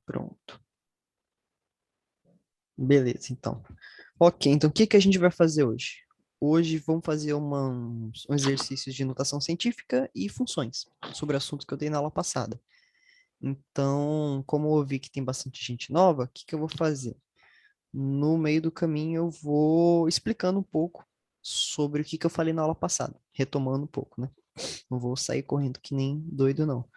Pronto. Beleza, então. Ok, então o que que a gente vai fazer hoje? Hoje vamos fazer um exercício de notação científica e funções, sobre assuntos que eu dei na aula passada. Então, como eu vi que tem bastante gente nova, o que que eu vou fazer? No meio do caminho eu vou explicando um pouco sobre o que que eu falei na aula passada, retomando um pouco, né? Não vou sair correndo que nem doido, não.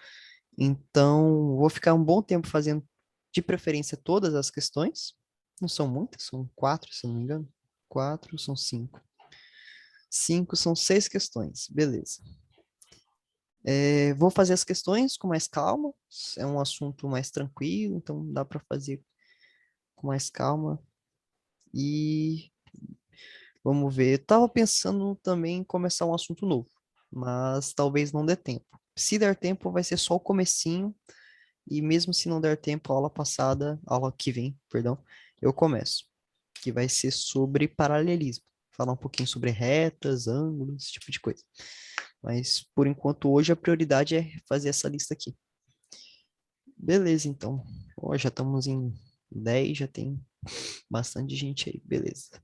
Então, vou ficar um bom tempo fazendo, de preferência, todas as questões. Não são muitas, são quatro, se eu não me engano. Quatro, são cinco. Cinco são seis questões, beleza. Vou fazer as questões com mais calma, é um assunto mais tranquilo, então dá para fazer com mais calma. E vamos ver. Eu tava pensando também em começar um assunto novo, mas talvez não dê tempo. Se der tempo, vai ser só o comecinho. E mesmo se não der tempo, a aula passada, a aula que vem, perdão, eu começo, que vai ser sobre paralelismo. Falar um pouquinho sobre retas, ângulos, esse tipo de coisa. Mas por enquanto, hoje a prioridade é fazer essa lista aqui. Beleza, então. Ó, já estamos em 10, já tem bastante gente aí. Beleza.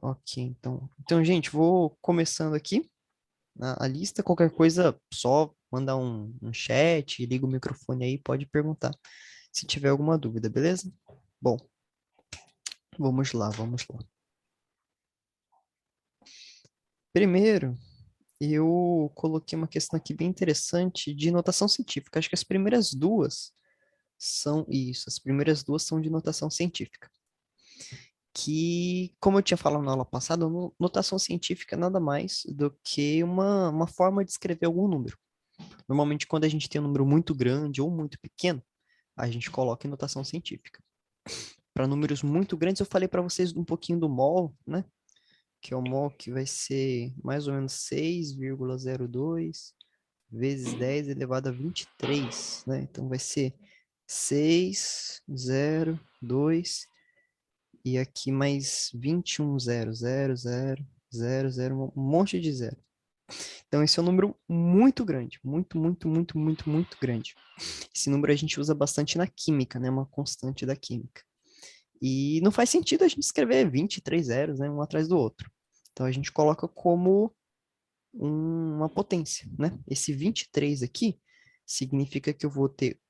Ok, então. Então, gente, vou começando aqui a lista. Qualquer coisa, só mandar um chat, liga o microfone aí, pode perguntar se tiver alguma dúvida, beleza? Bom, vamos lá, vamos lá. Primeiro, eu coloquei uma questão aqui bem interessante de notação científica. Acho que as primeiras duas são isso, as primeiras duas são de notação científica. Que, como eu tinha falado na aula passada, notação científica é nada mais do que uma forma de escrever algum número. Normalmente, quando a gente tem um número muito grande ou muito pequeno, a gente coloca em notação científica. Para números muito grandes, eu falei para vocês um pouquinho do mol, né? Que é o mol que vai ser mais ou menos 6,02 vezes 10 elevado a 23, né? Então vai ser 6,02 e aqui mais 21,000,000, um monte de zero. Então esse é um número muito grande, muito, muito, muito, muito, muito grande. Esse número a gente usa bastante na química, né? Uma constante da química. E não faz sentido a gente escrever 23 zeros, né, um atrás do outro. Então a gente coloca como uma potência, né? Esse 23 aqui significa que eu vou ter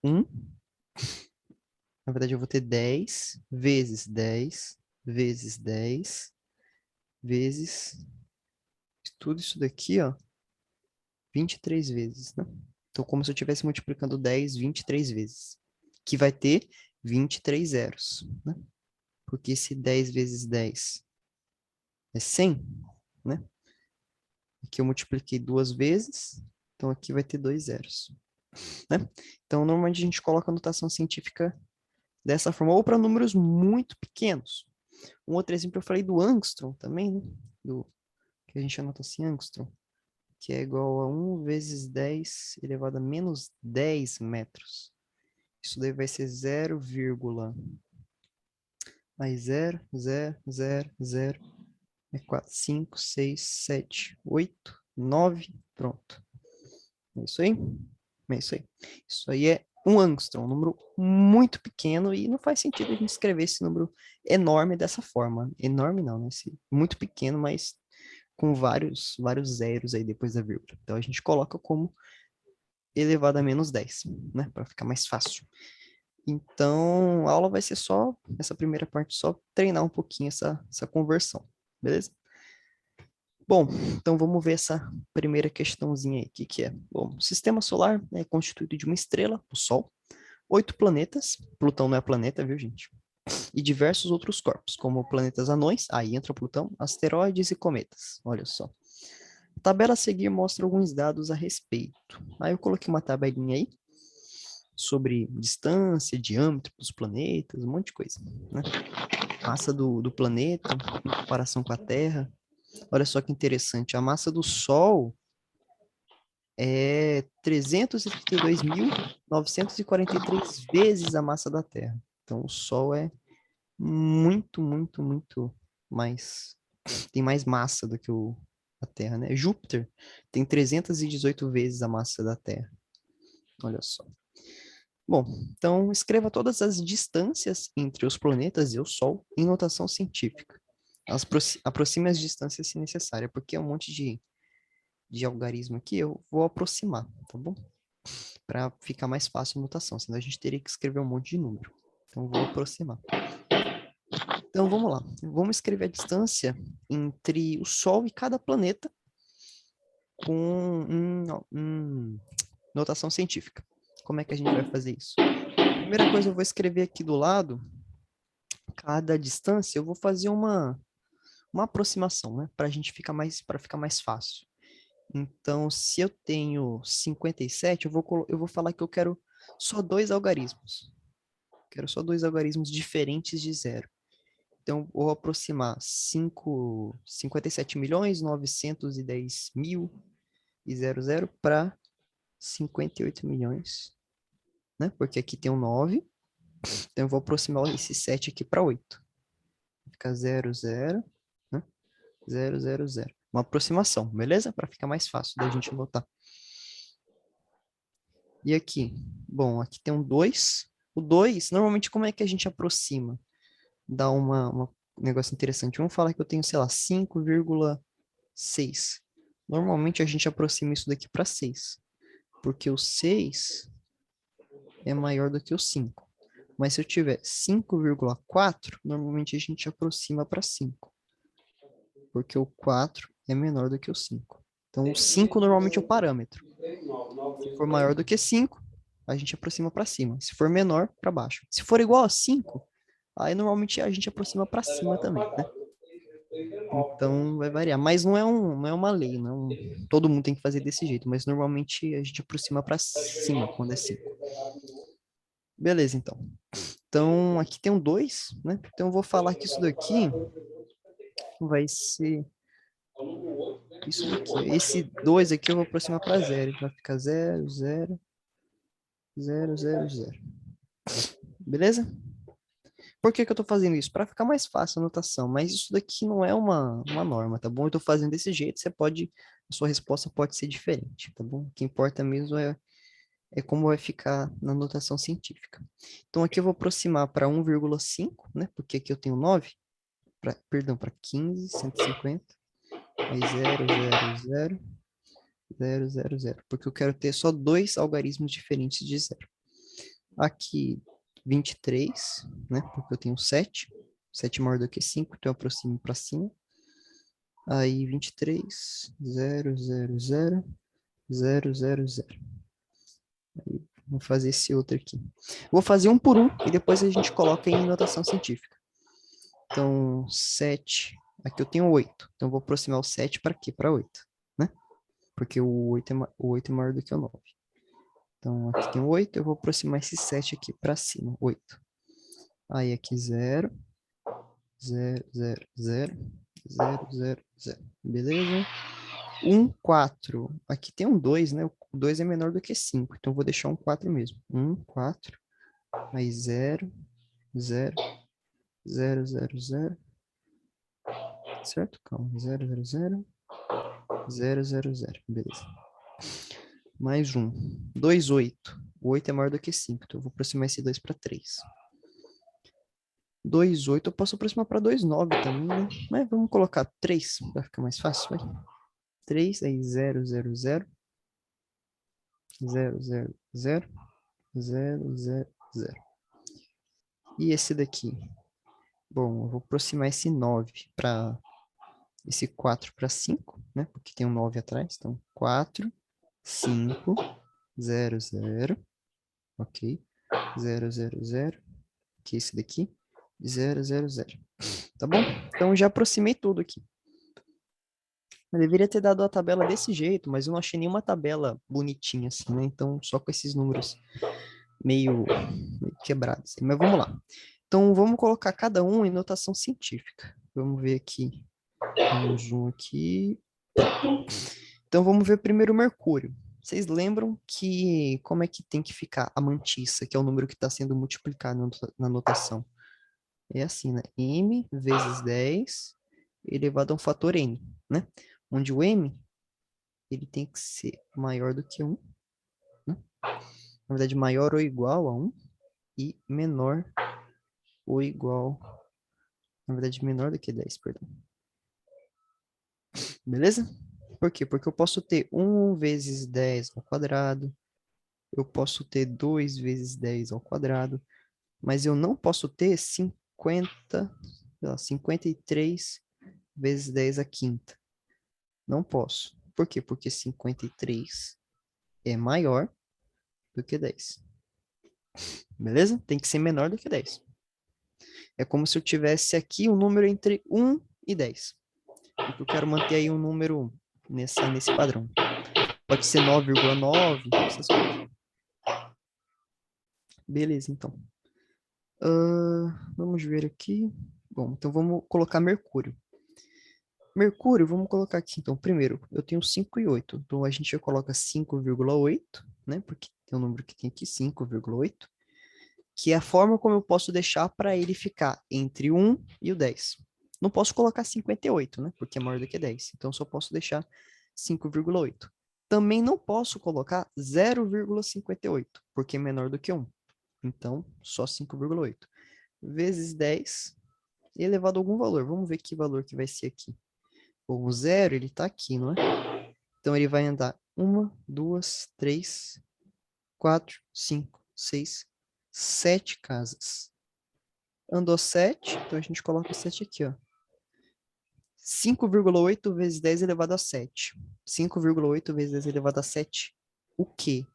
na verdade eu vou ter 10 vezes 10 vezes 10 vezes tudo isso daqui, ó, 23 vezes, né? Então como se eu estivesse multiplicando 10 23 vezes, que vai ter 23 zeros, né? Porque se 10 vezes 10 é 100, né? Aqui eu multipliquei duas vezes, então aqui vai ter dois zeros, né? Então, normalmente a gente coloca a notação científica dessa forma, ou para números muito pequenos. Um outro exemplo eu falei do angstrom também, né? Do, que a gente anota assim, angstrom, que é igual a 1 vezes 10 elevado a menos 10 metros. Isso daí vai ser 0, mais 0, 0, 0, 0, é 4, 5, 6, 7, 8, 9, pronto. É isso aí? É isso aí. Isso aí é um angstrom, um número muito pequeno e não faz sentido a gente escrever esse número enorme dessa forma. Enorme não, né? Muito pequeno, mas com vários zeros aí depois da vírgula. Então a gente coloca como elevado a menos 10, né? Para ficar mais fácil. Então a aula vai ser só, essa primeira parte, só treinar um pouquinho essa conversão, beleza? Bom, então vamos ver essa primeira questãozinha aí. O que que é? Bom, o sistema solar é constituído de uma estrela, o Sol, 8 planetas, Plutão não é planeta, viu, gente? E diversos outros corpos, como planetas anões, aí entra Plutão, asteroides e cometas. Olha só. A tabela a seguir mostra alguns dados a respeito. Aí eu coloquei uma tabelinha aí sobre distância, diâmetro dos planetas, um monte de coisa, né? Massa do planeta em comparação com a Terra. Olha só que interessante, a massa do Sol é 332.943 vezes a massa da Terra. Então, o Sol é muito, muito, muito mais. Tem mais massa do que a Terra, né? Júpiter tem 318 vezes a massa da Terra. Olha só. Bom, então escreva todas as distâncias entre os planetas e o Sol em notação científica. Aproxime as distâncias se necessário, porque é um monte de algarismo aqui, eu vou aproximar, tá bom? Para ficar mais fácil a notação, senão a gente teria que escrever um monte de número. Então, vou aproximar. Então, vamos lá. Vamos escrever a distância entre o Sol e cada planeta com notação científica. Como é que a gente vai fazer isso? Primeira coisa, eu vou escrever aqui do lado, cada distância, eu vou fazer uma aproximação, né? Para ficar mais fácil. Então, se eu tenho 57, eu vou falar que eu quero só dois algarismos. Quero só dois algarismos diferentes de zero. Então, vou aproximar 57 milhões 910 mil e 00 para 58 milhões, né? Porque aqui tem um 9. Então, eu vou aproximar esse 7 aqui para 8. Fica 00, né? 000. Uma aproximação, beleza? Para ficar mais fácil da gente notar. E aqui? Bom, aqui tem um 2. O 2, normalmente, como é que a gente aproxima? Dá um negócio interessante. Vamos falar que eu tenho, sei lá, 5,6. Normalmente, a gente aproxima isso daqui para 6. Porque o 6 é maior do que o 5. Mas se eu tiver 5,4, normalmente a gente aproxima para 5. Porque o 4 é menor do que o 5. Então, o 5 normalmente é o parâmetro. Se for maior do que 5, a gente aproxima para cima. Se for menor, para baixo. Se for igual a 5, aí normalmente a gente aproxima para cima também, né? Então vai variar. Mas não é uma lei, não. Todo mundo tem que fazer desse jeito, mas normalmente a gente aproxima para cima quando é 5. Beleza, então. Então aqui tem um 2, né? Então eu vou falar que isso daqui vai ser isso daqui. Esse 2 aqui eu vou aproximar para 0. Vai ficar 0, 0, 0, 0, 0. Beleza? Por que que eu tô fazendo isso? Para ficar mais fácil a anotação, mas isso daqui não é uma norma, tá bom? Eu tô fazendo desse jeito, a sua resposta pode ser diferente, tá bom? O que importa mesmo é como vai ficar na notação científica. Então aqui eu vou aproximar para 1,5, né? Porque aqui eu tenho 9, perdão, para 15, 150, aí 0, 0, 0, 0, 0, 0, porque eu quero ter só dois algarismos diferentes de zero. Aqui 23, né? Porque eu tenho 7. 7 maior do que 5, então eu aproximo para cima. Aí 23, 0, 0, 0, 0, 0, 0. Aí, vou fazer esse outro aqui. Vou fazer um por um e depois a gente coloca em notação científica. Então, 7. Aqui eu tenho 8. Então, eu vou aproximar o 7 para quê? Para 8, né? Porque o 8 é maior do que o 9. Então, aqui tem 8. Eu vou aproximar esse 7 aqui para cima. 8. Aí, aqui 0. 0, 0, 0, 0, 0, 0. Beleza? 1, 4. Aqui tem um 2, né? O 2 é menor do que 5, então eu vou deixar um 4 mesmo. 1, 4. Aí 0, 0, 0, 0, 0. Certo? Calma. 0, 0, 0, 0, 0, 0. Beleza. Mais um. 2, 8. O 8 é maior do que 5, então eu vou aproximar esse 2 para 3. 2, 8, eu posso aproximar para 2, 9 também, né? Mas vamos colocar 3, para ficar mais fácil, vai. 3, aí 0, 0, 0, 0, 0, 0, 0, 0, 0. E esse daqui? Bom, eu vou aproximar esse 9 para esse 4 para 5, né? Porque tem um 9 atrás. Então, 4, 5, 0, 0. Ok. 0, 0, 0. Que é esse daqui? 0, 0, 0. Tá bom? Então, já aproximei tudo aqui. Eu deveria ter dado a tabela desse jeito, mas eu não achei nenhuma tabela bonitinha assim, né? Então, só com esses números meio quebrados. Mas vamos lá. Então, vamos colocar cada um em notação científica. Vamos ver aqui. Vamos um aqui. Então, vamos ver primeiro o mercúrio. Vocês lembram que como é que tem que ficar a mantissa, que é o número que está sendo multiplicado na notação? É assim, né? M vezes 10 elevado a um fator N, né? Onde o M, ele tem que ser maior do que 1, né? Na verdade, maior ou igual a 1 e menor ou igual, na verdade, menor do que 10, perdão. Beleza? Por quê? Porque eu posso ter 1 vezes 10 ao quadrado, eu posso ter 2 vezes 10 ao quadrado, mas eu não posso ter 53 vezes 10 à quinta. Não posso. Por quê? Porque 53 é maior do que 10. Beleza? Tem que ser menor do que 10. É como se eu tivesse aqui um número entre 1 e 10. Porque eu quero manter aí um número nesse padrão. Pode ser 9,9, essas coisas. Beleza, então. Vamos ver aqui. Bom, então vamos colocar Mercúrio. Mercúrio, vamos colocar aqui. Então, primeiro, eu tenho 5 e 8. Então, a gente já coloca 5,8, né? Porque tem um número que tem aqui, 5,8. Que é a forma como eu posso deixar para ele ficar entre 1 e o 10. Não posso colocar 58, né? Porque é maior do que 10. Então, só posso deixar 5,8. Também não posso colocar 0,58, porque é menor do que 1. Então, só 5,8. Vezes 10 elevado a algum valor. Vamos ver que valor que vai ser aqui. Bom, o zero, ele está aqui, não é? Então, ele vai andar 1, 2, 3, 4, 5, 6, 7 casas. Andou 7, então a gente coloca 7 aqui, ó. 5,8 vezes 10 elevado a 7. 5,8 vezes 10 elevado a 7. O quê?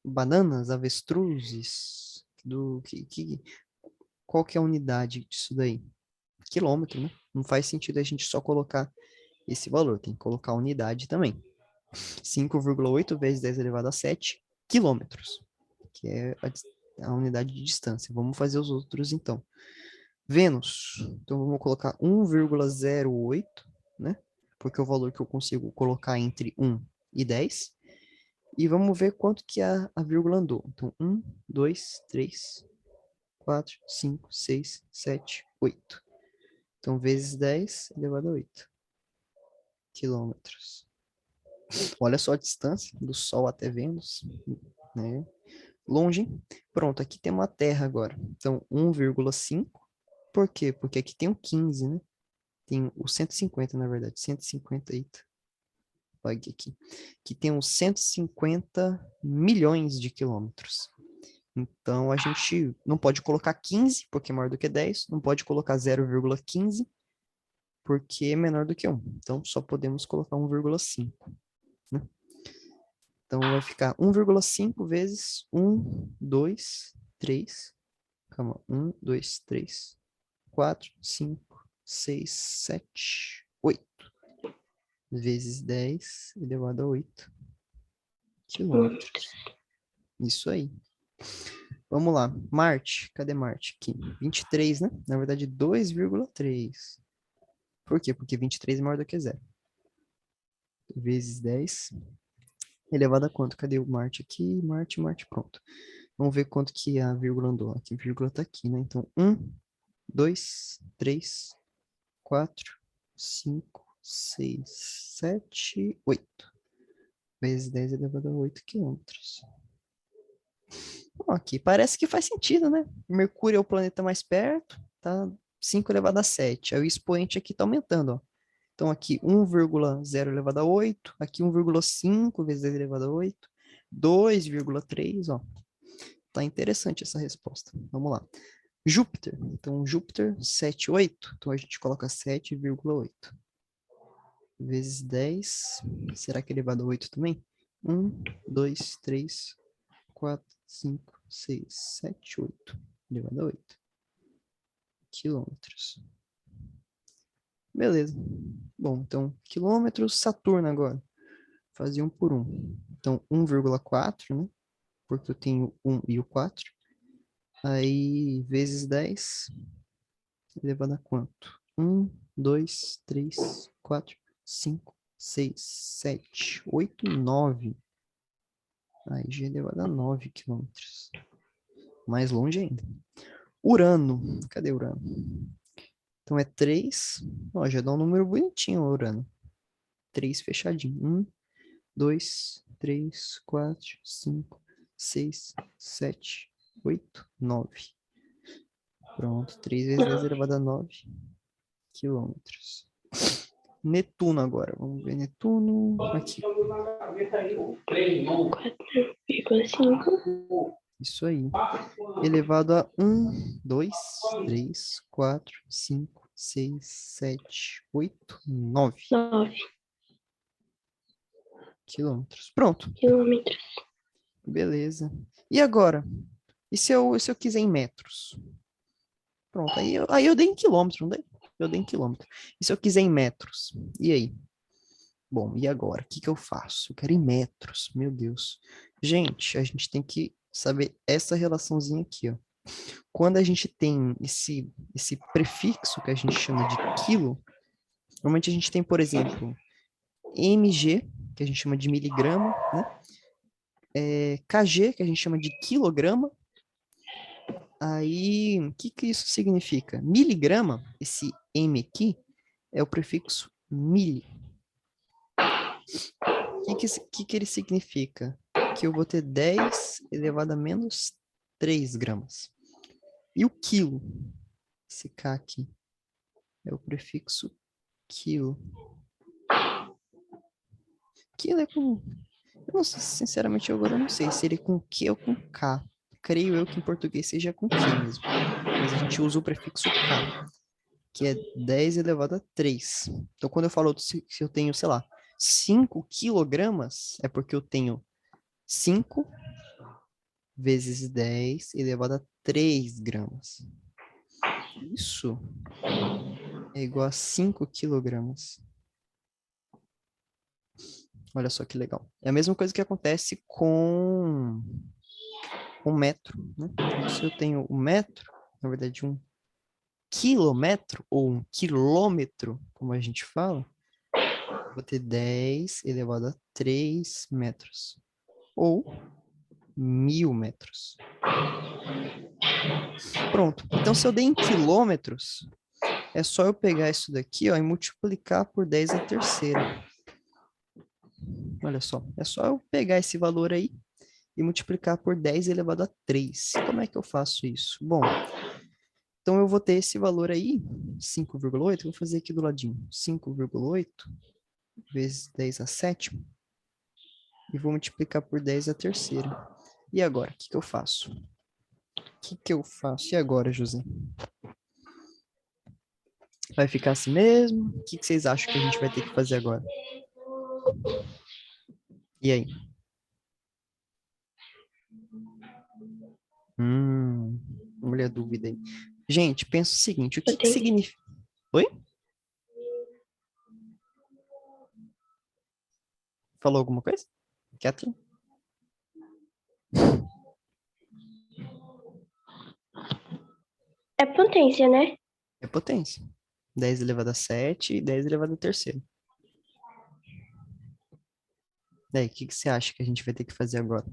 Bananas, avestruzes? Qual que é a unidade disso daí? Quilômetro, né? Não faz sentido a gente só colocar esse valor, tem que colocar a unidade também. 5,8 vezes 10 elevado a 7 quilômetros, que é a unidade de distância. Vamos fazer os outros então. Vênus, então vamos colocar 1,08, né? Porque é o valor que eu consigo colocar entre 1 e 10. E vamos ver quanto que a vírgula andou. Então, 1, 2, 3, 4, 5, 6, 7, 8. Então, vezes 10 elevado a 8 quilômetros. Olha só a distância do Sol até Vênus, né? Longe, hein? Pronto, aqui tem uma Terra agora. Então, 1,5. Por quê? Porque aqui tem o 15, né? Tem o 150, na verdade. 150, eita. Bug aqui. Que tem uns 150 milhões de quilômetros. Então, a gente não pode colocar 15, porque é maior do que 10. Não pode colocar 0,15, porque é menor do que 1. Então, só podemos colocar 1,5. Né? Então, vai ficar 1,5 vezes 1, 2, 3. Calma. 1, 2, 3, 4, 5, 6, 7, 8. Vezes 10 elevado a 8 quilômetros. Isso aí. Vamos lá. Marte. Cadê Marte? Aqui. 23, né? Na verdade, 2,3. Por quê? Porque 23 é maior do que zero. Vezes 10 elevado a quanto? Cadê o Marte aqui? Marte, Marte, pronto. Vamos ver quanto que a vírgula andou. Aqui, a vírgula tá aqui, né? Então, 1, 2, 3, 4, 5, 6, 7, 8. Vezes 10 elevado a 8 quilômetros. Aqui parece que faz sentido, né? Mercúrio é o planeta mais perto, tá 5 elevado a 7. Aí o expoente aqui tá aumentando, ó. Então aqui 1,0 elevado a 8, aqui 1,5 vezes 10 elevado a 8, 2,3, ó. Tá interessante essa resposta. Vamos lá. Júpiter. Então Júpiter 7,8. Então a gente coloca 7,8 vezes 10. Será que é elevado a 8 também? 1, 2, 3, 4, 5, 6, 7, 8. Elevado a 8 quilômetros. Beleza. Bom, então, quilômetros, Saturno agora. Fazia 1 por 1. Então, 1,4, né? Porque eu tenho 1 e o 4. Aí, vezes 10, elevado a quanto? 1, 2, 3, 4, 5, 6, 7, 8, 9. Aí, já elevado a 9 quilômetros. Mais longe ainda. Urano. Cadê Urano? Então é 3. Ó, já dá um número bonitinho, Urano. 3 fechadinho. 1, 2, 3, 4, 5, 6, 7, 8, 9. Pronto, 3 vezes 10 elevado a 9 quilômetros. Netuno agora. Vamos ver Netuno. Aqui. 4,5. Isso aí. Elevado a 1, 2, 3, 4, 5, 6, 7, 8, 9 9 quilômetros. Pronto. quilômetros. Beleza. E agora? E se eu quiser em metros? Pronto, aí eu dei em quilômetro, não dei? Eu dei em quilômetro. E se eu quiser em metros? E aí? Bom, e agora? O que que eu faço? Eu quero em metros, meu Deus. Gente, a gente tem que saber essa relaçãozinha aqui, ó. Quando a gente tem esse prefixo que a gente chama de quilo, normalmente a gente tem, por exemplo, mg, que a gente chama de miligrama, né? kg, que a gente chama de quilograma. Aí, o que que isso significa? Miligrama, esse M aqui, é o prefixo mili. O que que ele significa? Que eu vou ter 10 elevado a menos 3 gramas. E o quilo? Esse K aqui é o prefixo quilo. Quilo é com... Eu não sei, sinceramente, agora eu não sei se ele é com Q ou com K. Creio eu que em português seja com Q mesmo. Mas a gente usa o prefixo K, que é 10 elevado a 3. Então, quando eu falo se eu tenho, sei lá, 5 quilogramas, é porque eu tenho 5 vezes 10 elevado a 3 gramas. Isso é igual a 5 quilogramas. Olha só que legal. É a mesma coisa que acontece com metro, né? Então, se eu tenho um metro, na verdade, um quilômetro, ou um quilômetro, como a gente fala, vou ter 10 elevado a 3 metros. Ou 1000 metros. Pronto. Então, se eu dei em quilômetros, é só eu pegar isso daqui, ó, e multiplicar por 10 a terceira. Olha só. É só eu pegar esse valor aí e multiplicar por 10 elevado a 3. Como é que eu faço isso? Bom, então eu vou ter esse valor aí, 5,8, vou fazer aqui do ladinho. 5,8 vezes 10 a sétima. E vou multiplicar por 10 a terceira. E agora, o que que eu faço? O que eu faço? E agora, José? Vai ficar assim mesmo? O que vocês acham que a gente vai ter que fazer agora? E aí? Olha a dúvida aí. Gente, pensa o seguinte, o que que significa... Oi? Falou alguma coisa? Kathleen? É potência, né? É potência. 10 elevado a 7 e 10 elevado a terceiro. Daí, o que que você acha que a gente vai ter que fazer agora?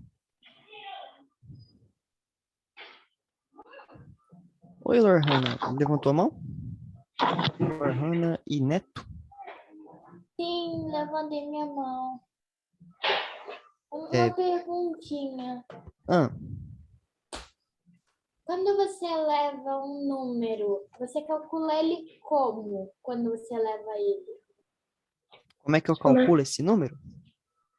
Oi, Lorhana. Levantou a mão? Lorhana e Neto? Sim, levantei minha mão. É... Uma perguntinha. Ah, Quando você eleva um número, você calcula ele como quando você eleva ele? como é que eu calculo esse número?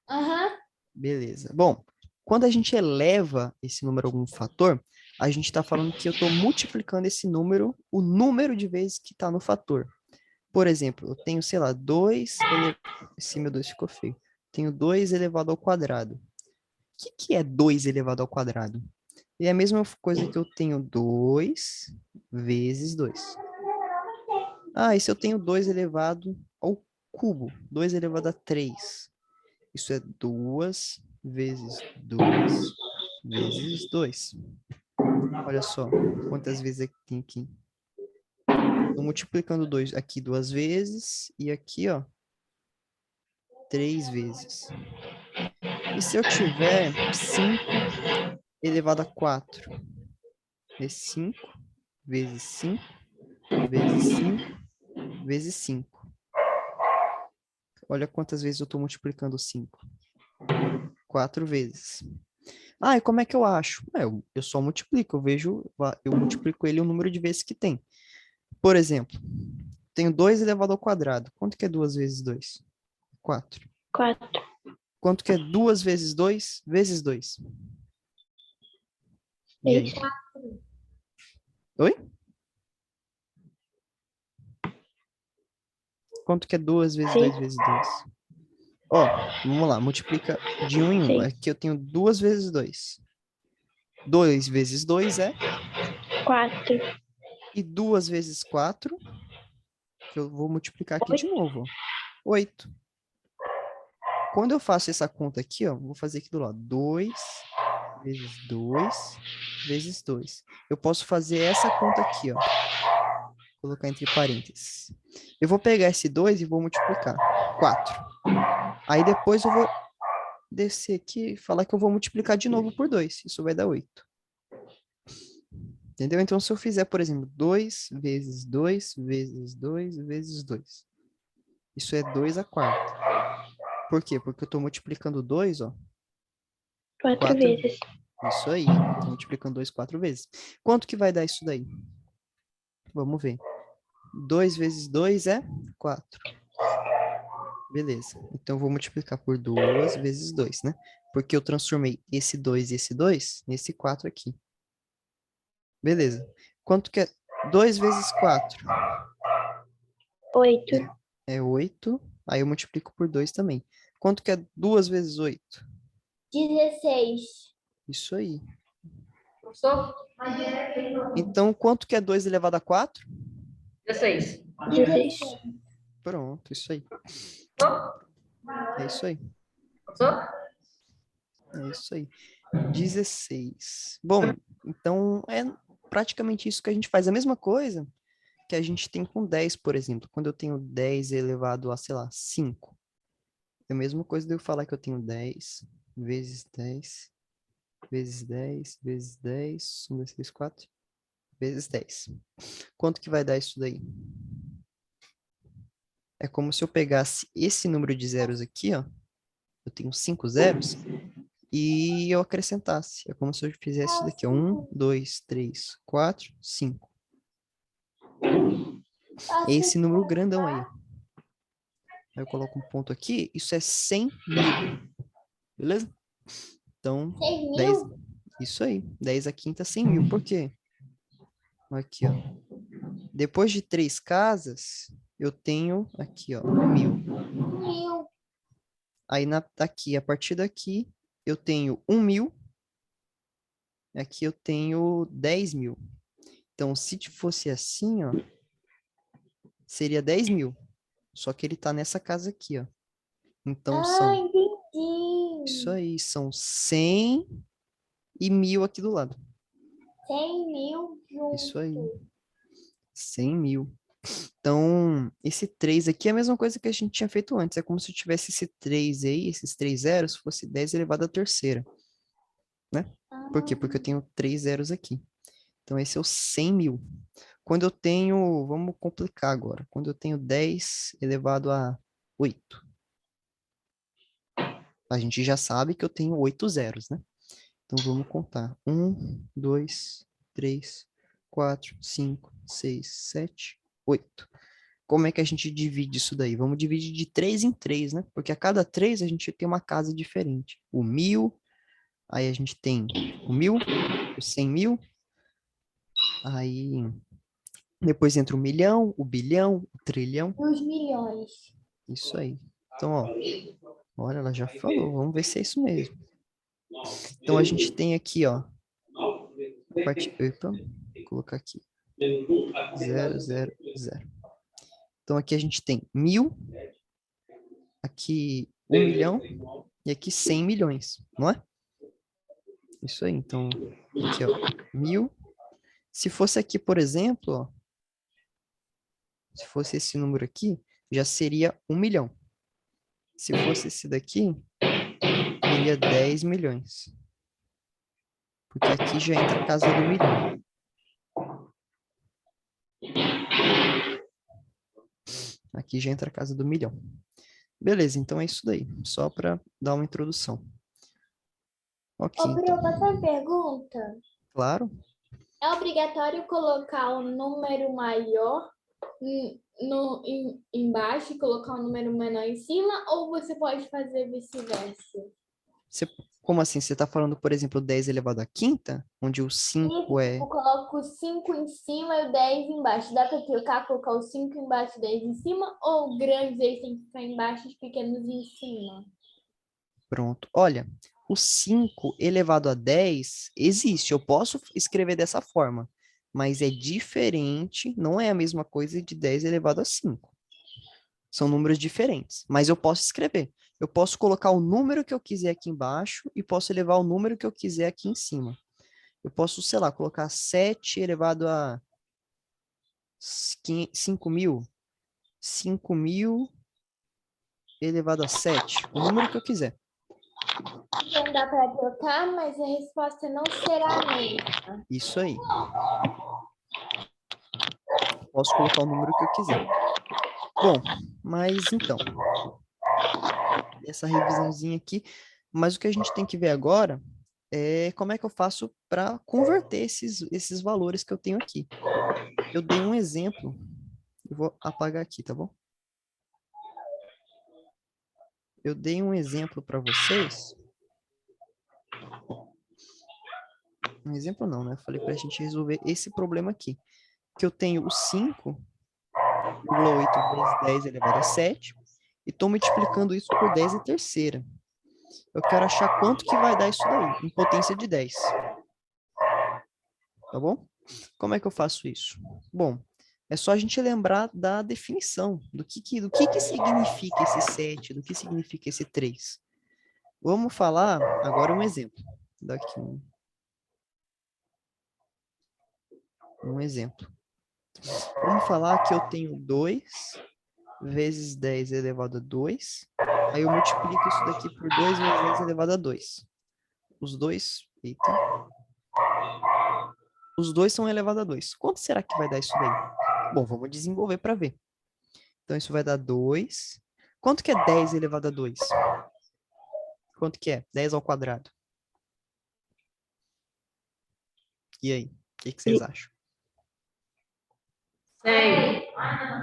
Aham. Beleza. Bom, quando a gente eleva esse número a algum fator, a gente está falando que eu estou multiplicando esse número, o número de vezes que está no fator. Por exemplo, eu tenho, sei lá, 2 Esse meu 2 ficou feio. Tenho 2 elevado ao quadrado. O que é 2 elevado ao quadrado? É a mesma coisa que eu tenho 2 vezes 2. Ah, e se eu tenho 2 elevado ao cubo? 2 elevado a 3. Isso é 2 vezes 2 vezes 2. Olha só quantas vezes é que tem aqui. Estou multiplicando 2 aqui 2 vezes e aqui, ó, 3 vezes. E se eu tiver 5 elevado a 4? É 5 vezes 5 vezes 5 vezes 5. Olha quantas vezes eu estou multiplicando 5. 4 vezes. Ah, e como é que eu acho? Eu só multiplico, eu multiplico ele o número de vezes que tem. Por exemplo, tenho 2 elevado ao quadrado. Quanto que é 2 vezes 2? 4. 4. Quanto que é 2 vezes 2 vezes 2? E aí? 6. Oi? Quanto que é 2 vezes 2 6. vezes 2? Ó, vamos lá, multiplica de 1 em 1. 6. Aqui eu tenho 2 vezes 2. 2 vezes 2 é? 4. E 2 vezes 4, que eu vou multiplicar aqui de 8. novo, ó. 8. Quando eu faço essa conta aqui, ó, vou fazer aqui do lado. 2 vezes 2 vezes 2. Eu posso fazer essa conta aqui, ó. Colocar entre parênteses. Eu vou pegar esse 2 e vou multiplicar. 4. Aí depois eu vou descer aqui e falar que eu vou multiplicar de novo por 2. Isso vai dar 8. Entendeu? Então, se eu fizer, por exemplo, 2 vezes 2 vezes 2 vezes 2. Isso é 2 a quarta. Por quê? Porque eu estou multiplicando 2, ó. 4 4. vezes. Isso aí. Estou multiplicando 2 4 vezes. Quanto que vai dar isso daí? Vamos ver. 2 vezes 2 é 4. Beleza. Então, eu vou multiplicar por 2 vezes 2, né? Porque eu transformei esse 2 e esse 2 nesse 4 aqui. Beleza. Quanto que é 2 vezes 4? 8. É 8. Aí eu multiplico por 2 também. Quanto que é 2 vezes 8? 16. Isso aí. Professor? Então, quanto que é 2 elevado a 4? 16. 16. Pronto, isso aí. Professor? É isso aí. Professor? É isso aí. 16. Bom, então é praticamente isso que a gente faz. A mesma coisa que a gente tem com 10, por exemplo. Quando eu tenho 10 elevado a, sei lá, 5. É a mesma coisa de eu falar que eu tenho 10 vezes 10 vezes 10 vezes 10, 1, 2, 3, 4, vezes 10. Quanto que vai dar isso daí? É como se eu pegasse esse número de zeros aqui, ó. Eu tenho 5 zeros, e eu acrescentasse. É como se eu fizesse isso daqui, ó. 1, 2, 3, 4, 5. É esse número grandão aí, ó. Aí eu coloco um ponto aqui, isso é 100 mil. Beleza? Então, 6 10, mil? isso aí. 10 a quinta, 100 mil. Por quê? Aqui, ó. Depois de 3 casas, eu tenho aqui, ó, 1.000. 1.000. Aí daqui, a partir daqui, eu tenho 1.000. Aqui eu tenho 10.000. Então, se fosse assim, ó, seria 10.000. Só que ele tá nessa casa aqui, ó. Então, Ah, são, isso entendi. aí, são 100 e 1.000 aqui do lado. 100 mil Isso aí, junto. 100 mil. Então, esse 3 aqui é a mesma coisa que a gente tinha feito antes. É como se eu tivesse esse 3 aí, esses 3 zeros, fosse 10 elevado à terceira, né? Por quê? Porque eu tenho 3 zeros aqui. Então, esse é o 100 mil. Quando eu tenho, vamos complicar agora. Quando eu tenho 10 elevado a 8, a gente já sabe que eu tenho 8 zeros, né? Então, vamos contar. 1, 2, 3, 4, 5, 6, 7, 8. Como é que a gente divide isso daí? Vamos dividir de 3 em 3, né? Porque a cada 3 a gente tem uma casa diferente. O 1.000, aí a gente tem o 1.000, o 100 mil, aí depois entra o milhão, o bilhão, o trilhão. Os milhões. Isso aí. Então, ó, olha, ela já falou. Vamos ver se é isso mesmo. Então, a gente tem aqui, ó, a partir... Epa, vou colocar aqui. 0, 0, 0. Então, aqui a gente tem 1.000, aqui 1 milhão e aqui 100 milhões, não é? Isso aí. Então, aqui, ó, 1.000. Se fosse aqui, por exemplo, ó, se fosse esse número aqui, já seria 1 milhão. Se fosse esse daqui, seria 10 milhões. Porque aqui já entra a casa do milhão. Aqui já entra a casa do milhão. Beleza, então é isso daí. Só para dar uma introdução. Ok, Ô, Bru, então. posso fazer uma pergunta? Claro. É obrigatório colocar um número maior embaixo e colocar um número menor em cima? Ou você pode fazer vice-versa? Você, como assim? Você está falando, por exemplo, 10 elevado à quinta? Onde o 5 Isso, é... tipo, coloco o 5 em cima e o 10 embaixo. Dá pra trocar, colocar o 5 embaixo e o 10 em cima? Ou grandes eles têm que ficar embaixo e os pequenos em cima? Pronto. Olha, o 5 elevado a 10 existe. Eu posso escrever dessa forma. Mas é diferente, não é a mesma coisa de 10 elevado a 5. São números diferentes. Mas eu posso escrever. Eu posso colocar o número que eu quiser aqui embaixo e posso elevar o número que eu quiser aqui em cima. Eu posso, sei lá, colocar 7 elevado a 5.000. 5.000 elevado a 7. O número que eu quiser. Então dá pra trocar, mas a resposta não será a mesma. Isso aí. Posso colocar o número que eu quiser. Bom, mas então, essa revisãozinha aqui. Mas o que a gente tem que ver agora é como é que eu faço para converter esses valores que eu tenho aqui. Eu dei um exemplo. Eu vou apagar aqui, tá bom? Eu dei um exemplo para vocês. Um exemplo não, né? Eu falei para a gente resolver esse problema aqui. Que eu tenho o 5,8 vezes 10 elevado a 7 e estou multiplicando isso por 10 à terceira. Eu quero achar quanto que vai dar isso daí, em potência de 10. Tá bom? Como é que eu faço isso? Bom, é só a gente lembrar da definição, do que significa esse 7, do que significa esse 3. Vamos falar agora um exemplo. Daqui um exemplo. Vamos falar que eu tenho 2 vezes 10 elevado a 2. Aí eu multiplico isso daqui por 2 vezes 10 elevado a 2. Os dois... Eita. Os dois são elevado a 2. Quanto será que vai dar isso daí? Bom, vamos desenvolver para ver. Então, isso vai dar 2. Quanto que é 10 elevado a 2? Quanto que é? 10 ao quadrado. E aí? O que vocês acham? 100.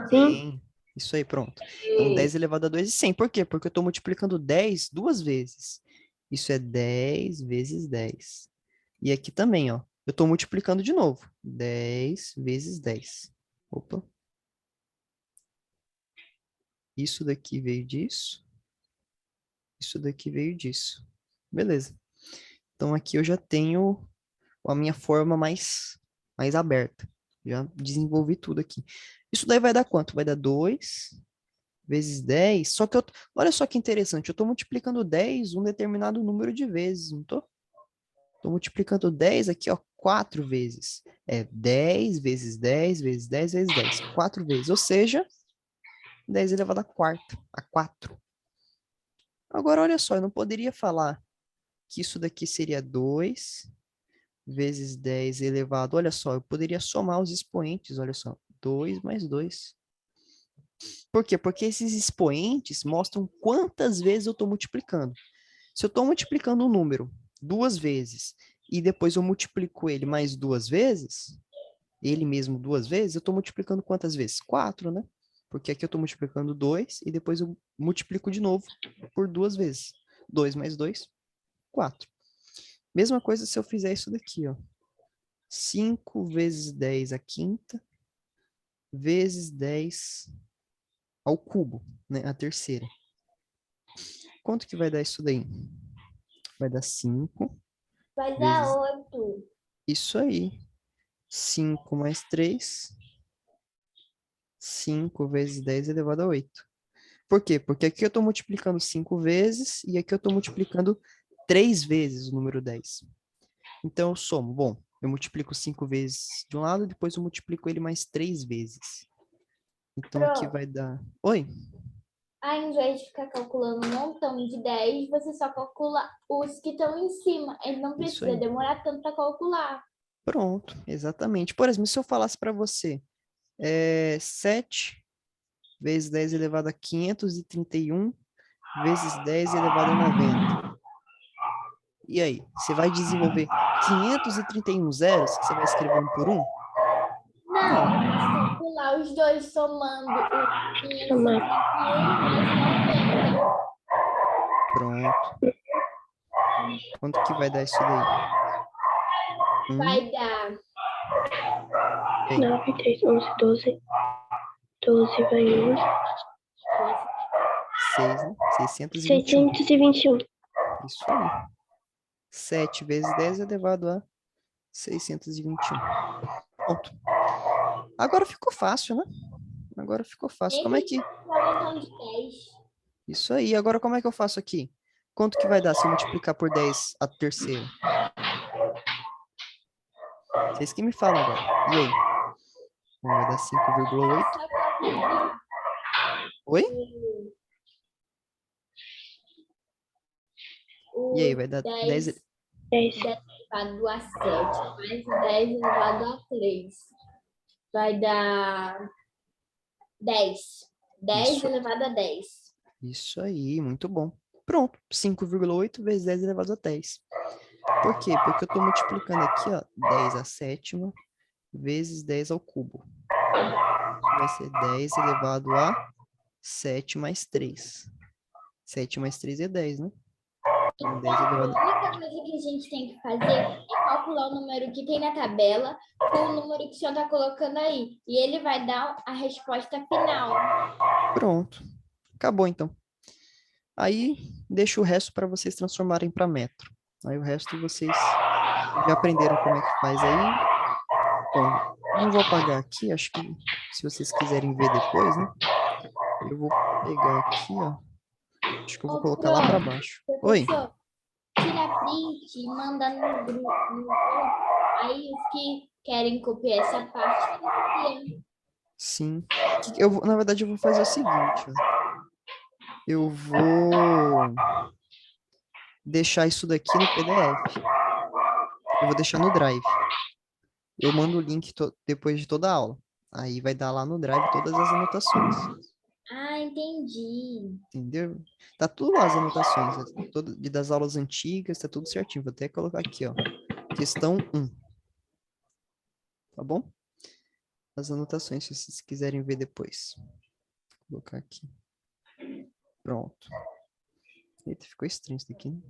100. Isso aí, pronto. Então, 10 elevado a 2 e 100. Por quê? Porque eu estou multiplicando 10 duas vezes. Isso é 10 vezes 10. E aqui também, ó. Eu estou multiplicando de novo. 10 vezes 10. Opa. Isso daqui veio disso. Isso daqui veio disso. Beleza. Então, aqui eu já tenho a minha forma mais aberta. Já desenvolvi tudo aqui. Isso daí vai dar quanto? Vai dar 2 vezes 10. Só que olha só que interessante. Eu estou multiplicando 10 um determinado número de vezes, não estou? Estou multiplicando 10 aqui, ó, 4 vezes. É 10 vezes 10 vezes 10 vezes 10. 4 vezes. Ou seja, 10 elevado a quarta, a 4. Agora, olha só, eu não poderia falar que isso daqui seria 2 vezes 10 elevado. Olha só, eu poderia somar os expoentes, olha só. 2 mais 2. Por quê? Porque esses expoentes mostram quantas vezes eu estou multiplicando. Se eu estou multiplicando um número duas vezes e depois eu multiplico ele mais duas vezes, ele mesmo duas vezes, eu estou multiplicando quantas vezes? 4, né? Porque aqui eu estou multiplicando 2 e depois eu multiplico de novo por duas vezes. 2 mais 2, 4. Mesma coisa se eu fizer isso daqui, ó. 5 vezes 10 à quinta, vezes 10 ao cubo, né? A terceira. Quanto que vai dar isso daí? Vai dar 5 Vai dar vezes... 8. Isso aí. 5 mais 3. 5 vezes 10 elevado a 8. Por quê? Porque aqui eu estou multiplicando 5 vezes e aqui eu estou multiplicando 3 vezes o número 10. Então eu somo. Bom, eu multiplico 5 vezes de um lado, depois eu multiplico ele mais 3 vezes. Então aqui Pronto. vai dar... Oi? Ao invés de ficar calculando um montão de 10, você só calcula os que estão em cima. Ele não Isso precisa aí. demorar tanto para calcular. Pronto, exatamente. Por exemplo, se eu falasse para você 7 vezes 10 elevado a 531 vezes 10 elevado a 90. E aí, você vai desenvolver 531 zeros que você vai escrever um por um? Não, tem que pular os dois somando o 531 mais 90. Pronto. Quanto que vai dar isso daí? Vai dar E aí? 9, 3, 11, 12. 12 vai 11. 6, né? 621. 621. Isso aí. 7 vezes 10 elevado a 621. Pronto. Agora ficou fácil, né? Agora ficou fácil. Como é que... aumentando de 10. Isso aí. Agora como é que eu faço aqui? Quanto que vai dar se eu multiplicar por 10 a terceira? Vocês que me falam agora. E aí? Bom, vai dar 5,8. Oi? E aí, vai dar 10... 10 10. elevado a 7 mais 10 elevado a 3. Vai dar 10. 10 Isso. elevado a 10. Isso aí, muito bom. Pronto, 5,8 vezes 10 elevado a 10. Por quê? Porque eu estou multiplicando aqui, ó, 10 à sétima vezes 10 ao cubo. Vai ser 10 elevado a 7 mais 3. 7 mais 3 é 10, né? Então, 10 elevado A única coisa que a gente tem que fazer é calcular o número que tem na tabela com o número que o senhor está colocando aí. E ele vai dar a resposta final. Pronto. Acabou, então. Aí, deixa o resto para vocês transformarem para metro. Aí, o resto vocês já aprenderam como é que faz aí. Bom, não vou apagar aqui. Acho que se vocês quiserem ver depois, né? Eu vou pegar aqui, ó. Acho que eu vou Ô, colocar lá para baixo. Oi? Professor, tira print e manda no grupo. Aí os que querem copiar essa parte, copiam. Sim. Na verdade, eu vou fazer o seguinte, ó. Eu vou deixar isso daqui no PDF. Eu vou deixar no Drive. Eu mando o link depois de toda a aula. Aí vai dar lá no Drive todas as anotações. Ah, entendi. Entendeu? Tá tudo lá as anotações. Das aulas antigas, tá tudo certinho. Vou até colocar aqui, ó. Questão 1. Tá bom? As anotações, se vocês quiserem ver depois. Vou colocar aqui. Pronto. Eita, ficou estranho isso daqui, né?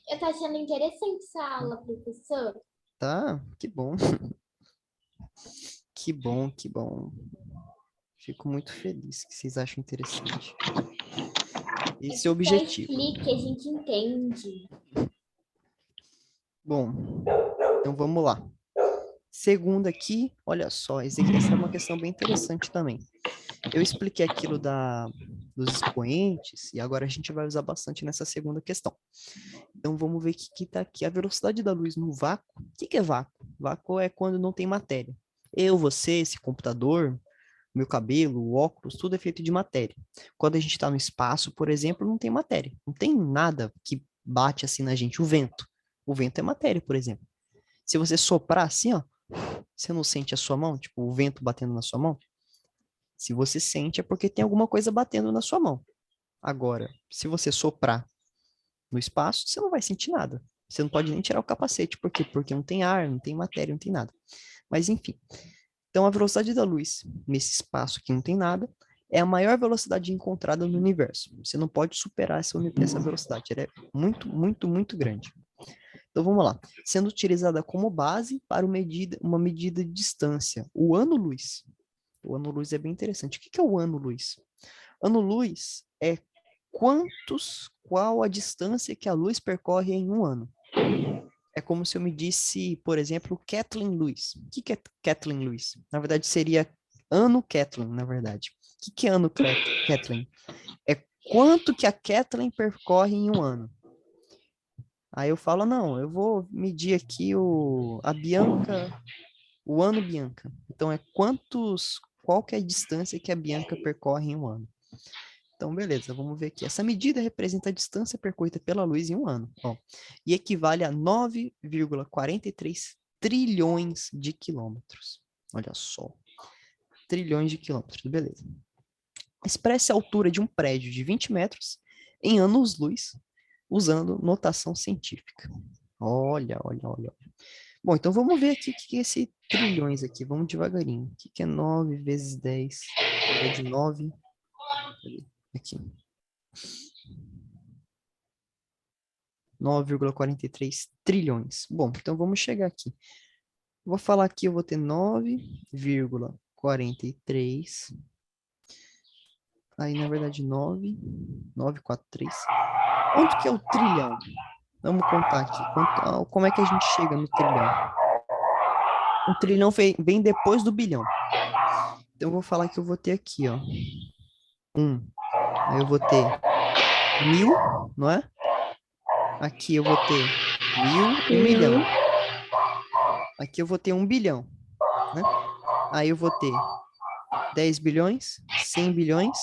Eu tô achando interessante essa aula, professor. Tá, que bom. Que bom, que bom. Fico muito feliz que vocês acham interessante. Esse é o objetivo. Explique, a gente entende. Bom, então vamos lá. Segunda aqui, olha só, essa é uma questão bem interessante também. Eu expliquei aquilo dos expoentes e agora a gente vai usar bastante nessa segunda questão. Então vamos ver o que está aqui. A velocidade da luz no vácuo. O que é vácuo? Vácuo é quando não tem matéria. Eu, você, esse computador, meu cabelo, o óculos, tudo é feito de matéria. Quando a gente está no espaço, por exemplo, não tem matéria. Não tem nada que bate assim na gente. O vento. O vento é matéria, por exemplo. Se você soprar assim, ó, você não sente a sua mão? Tipo, o vento batendo na sua mão? Se você sente, é porque tem alguma coisa batendo na sua mão. Agora, se você soprar no espaço, você não vai sentir nada. Você não pode nem tirar o capacete. Por quê? Porque não tem ar, não tem matéria, não tem nada. Mas, enfim. Então, a velocidade da luz nesse espaço que não tem nada é a maior velocidade encontrada no universo. Você não pode superar essa velocidade. Ela é muito, muito, muito grande. Então, vamos lá. Sendo utilizada como base para uma medida de distância. O ano-luz. O ano-luz é bem interessante. O que é o ano-luz? Ano-luz é qual a distância que a luz percorre em um ano. É como se eu medisse, por exemplo, Kathleen luz. O que é Kathleen luz? Na verdade, seria ano Kathleen, na verdade. O que é ano Kathleen? É quanto que a Kathleen percorre em um ano. Aí eu falo, não, eu vou medir aqui a Bianca, o ano Bianca. Então, qual que é a distância que a Bianca percorre em um ano. Então, beleza, vamos ver aqui. Essa medida representa a distância percorrida pela luz em um ano, ó, e equivale a 9,43 trilhões de quilômetros. Olha só. Trilhões de quilômetros, beleza. Expresse a altura de um prédio de 20 metros em anos-luz, usando notação científica. Olha, olha, olha. Bom, então vamos ver aqui o que é esse trilhões aqui. Vamos devagarinho. O que é 9 vezes 10? É de 9. Aqui. 9,43 trilhões. Bom, então vamos chegar aqui. Vou falar aqui, eu vou ter 9,43. Aí, na verdade, 9,43. Quanto que é o trilhão? Vamos contar aqui. Como é que a gente chega no trilhão? O trilhão vem depois do bilhão. Então, eu vou falar que eu vou ter aqui, ó. 1. Aí eu vou ter 1000, não é? Aqui eu vou ter 1000, 1 milhão. Aqui eu vou ter 1 bilhão, né? Aí eu vou ter 10 bilhões, 100 bilhões.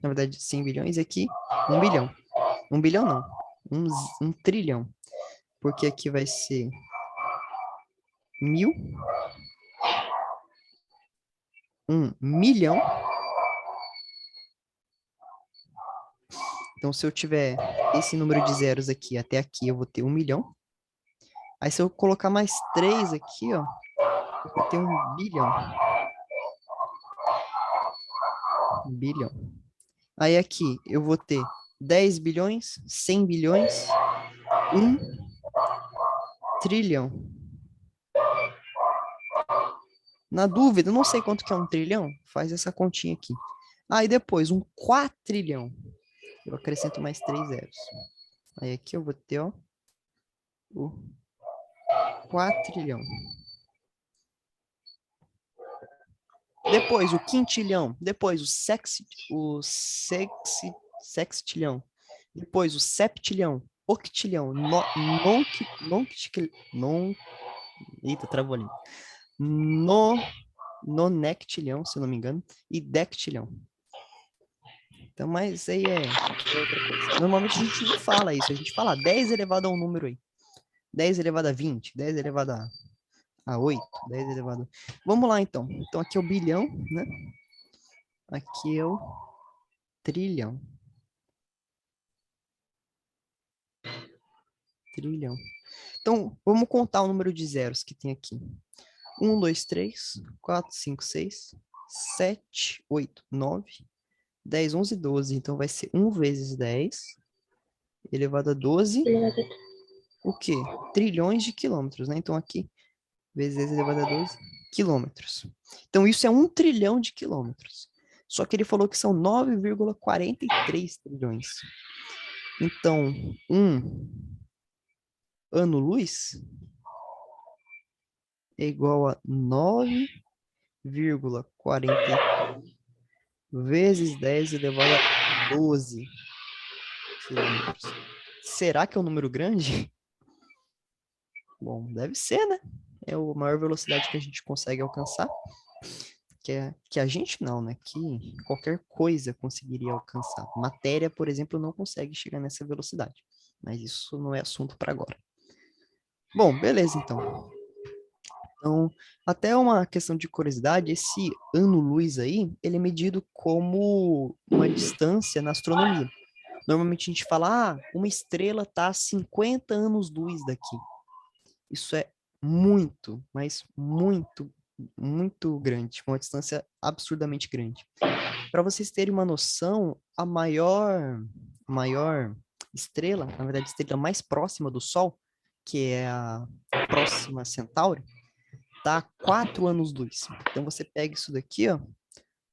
Na verdade, 100 bilhões aqui, 1 bilhão. 1 bilhão não, um trilhão. Porque aqui vai ser 1000, 1 milhão. Então, se eu tiver esse número de zeros aqui até aqui, eu vou ter 1 milhão. Aí, se eu colocar mais 3 aqui, ó, eu vou ter 1 bilhão. 1 bilhão. Aí, aqui, eu vou ter 10 bilhões, 100 bilhões, 1 trilhão. Na dúvida, não sei quanto que é 1 trilhão, faz essa continha aqui. Aí, depois, 1 quatrilhão. Eu acrescento mais 3 zeros. Aí, aqui eu vou ter, ó, o quatrilhão. Depois o quintilhão. Depois o sextilhão. Depois o septilhão. Octilhão. Eita, travou ali. Nonectilhão, se eu não me engano. E dectilhão. Então, mas aí é outra coisa. Normalmente a gente não fala isso. A gente fala 10 elevado a um número aí. 10 elevado a 20. 10 elevado a 8. 10 elevado... Vamos lá, então. Então, aqui é o bilhão, né? Aqui é o trilhão. Trilhão. Então, vamos contar o número de zeros que tem aqui. 1, 2, 3, 4, 5, 6, 7, 8, 9, 10, 11, 12. Então, vai ser 1 vezes 10 elevado a 12. O quê? Trilhões de quilômetros, né? Então, aqui, vezes 10 elevado a 12 quilômetros. Então, isso é 1 trilhão de quilômetros. Só que ele falou que são 9,43 trilhões. Então, 1 ano-luz é igual a 9,43 vezes 10 elevado a 12 quilômetros. Será que é um número grande? Bom, deve ser, né? É a maior velocidade que a gente consegue alcançar. Que a gente não, né? Que qualquer coisa conseguiria alcançar. Matéria, por exemplo, não consegue chegar nessa velocidade. Mas isso não é assunto para agora. Bom, beleza, então. Então, até uma questão de curiosidade, esse ano-luz aí, ele é medido como uma distância na astronomia. Normalmente a gente fala, uma estrela está a 50 anos-luz daqui. Isso é muito, mas muito, muito grande, uma distância absurdamente grande. Para vocês terem uma noção, a maior estrela, na verdade, a estrela mais próxima do Sol, que é a Próxima Centauri, tá 4 anos-luz. Então, você pega isso daqui, ó,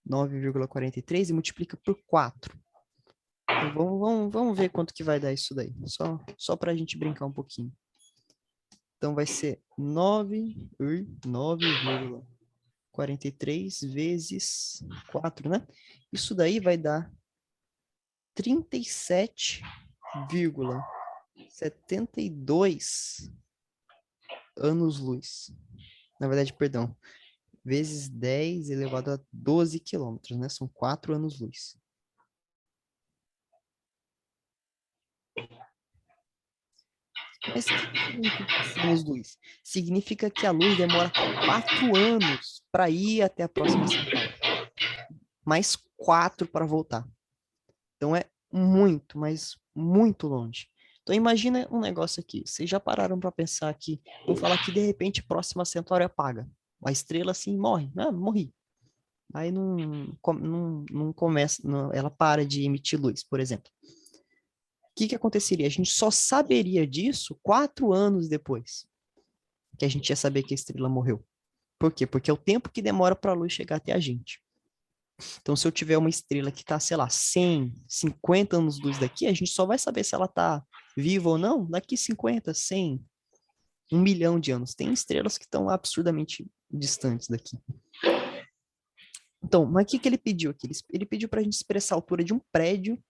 9,43 e multiplica por 4. Então, vamos ver quanto que vai dar isso daí. Só para a gente brincar um pouquinho. Então, vai ser 9,43 vezes 4, né? Isso daí vai dar 37,72 anos-luz. Na verdade, perdão, vezes 10 elevado a 12 quilômetros, né? São 4 anos-luz. Mas o que significa anos-luz? Significa que a luz demora 4 anos para ir até a próxima Centauri. Mais 4 para voltar. Então é muito, mas muito longe. Então imagina um negócio aqui. Vocês já pararam para pensar que, vamos falar que de repente Próxima Centauri apaga. A estrela assim morre. Ah, morri. Aí não começa, ela para de emitir luz, por exemplo. O que aconteceria? A gente só saberia disso 4 anos depois que a gente ia saber que a estrela morreu. Por quê? Porque é o tempo que demora para a luz chegar até a gente. Então, se eu tiver uma estrela que está, sei lá, 100, 50 anos-luz daqui, a gente só vai saber se ela está viva ou não daqui 50, 100, 1 milhão de anos. Tem estrelas que estão absurdamente distantes daqui. Então, mas o que ele pediu aqui? Ele pediu para a gente expressar a altura de um prédio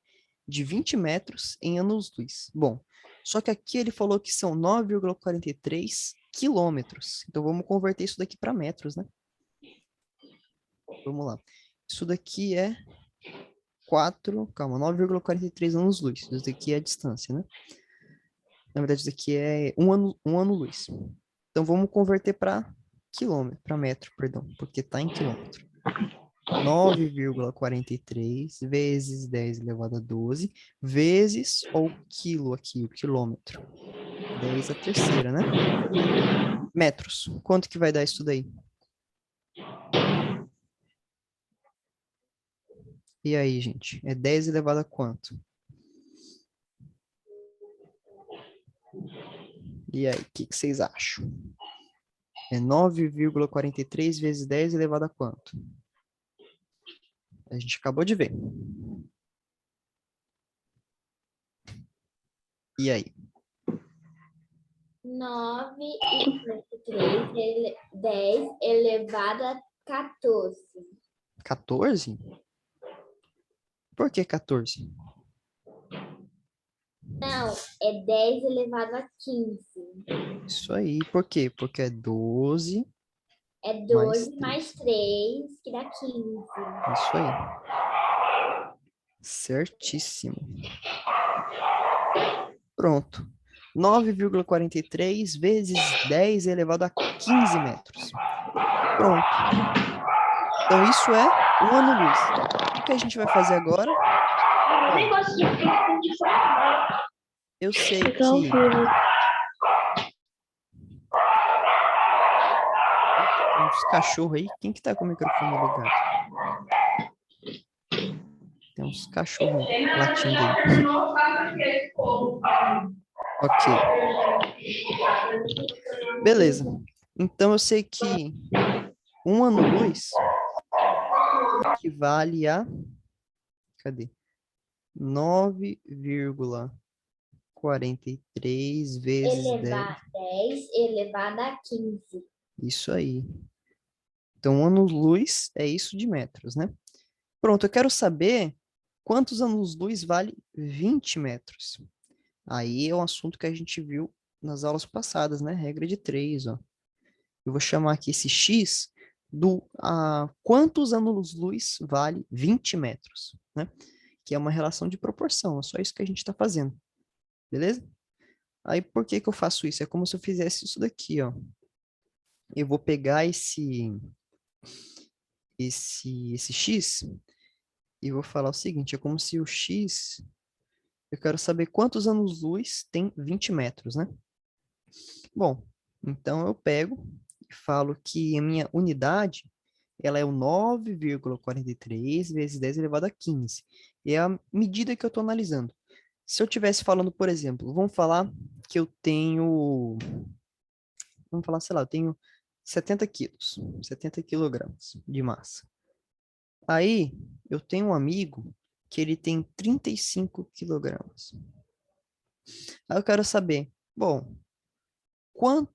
de 20 metros em anos-luz. Bom, só que aqui ele falou que são 9,43 quilômetros. Então, vamos converter isso daqui para metros, né? Vamos lá. Isso daqui é 9,43 anos-luz. Isso daqui é a distância, né? Na verdade, isso daqui é um ano-luz. Então, vamos converter para quilômetro, para metro, perdão, porque está em quilômetro. 9,43 vezes 10 elevado a 12, vezes o quilo aqui, o quilômetro. 10 a terceira, né? Metros. Quanto que vai dar isso daí? E aí, gente? É 10 elevado a quanto? E aí, o que vocês acham? É 9,43 vezes 10 elevado a quanto? A gente acabou de ver. E aí? 9,43, 10 elevado a 14. 14? Por que 14? Não, é 10 elevado a 15. Isso aí. Por quê? Porque é 12. É 12 mais 3, que dá 15. Isso aí. Certíssimo. Pronto. 9,43 vezes 10 elevado a 15 metros. Pronto. Então, isso é um ano-luz. O que a gente vai fazer agora? Eu nem gosto de Eu sei ficar ao que... vivo. Tem uns cachorros aí. Quem que tá com o microfone ligado? Tem uns cachorros latindo aí. Ok. Beleza. Então, eu sei que um ano-luz equivale a... Cadê? 9,43 vezes 10. 10 elevado a 15. Isso aí. Então, anos-luz é isso de metros, né? Pronto, eu quero saber quantos anos-luz vale 20 metros. Aí é um assunto que a gente viu nas aulas passadas, né? Regra de 3, ó. Eu vou chamar aqui esse x do quantos anos-luz vale 20 metros, né? Que é uma relação de proporção, é só isso que a gente está fazendo, beleza? Aí, por que que eu faço isso? É como se eu fizesse isso daqui, ó. Eu vou pegar esse x e vou falar o seguinte, é como se o x, eu quero saber quantos anos-luz tem 20 metros, né? Bom, então eu pego e falo que a minha unidade, ela é o 9,43 vezes 10 elevado a 15. É a medida que eu estou analisando. Se eu estivesse falando, por exemplo, vamos falar que eu tenho, vamos falar, sei lá, eu tenho 70 quilos, 70 quilogramas de massa. Aí, eu tenho um amigo que ele tem 35 quilogramas. Aí eu quero saber, bom, eu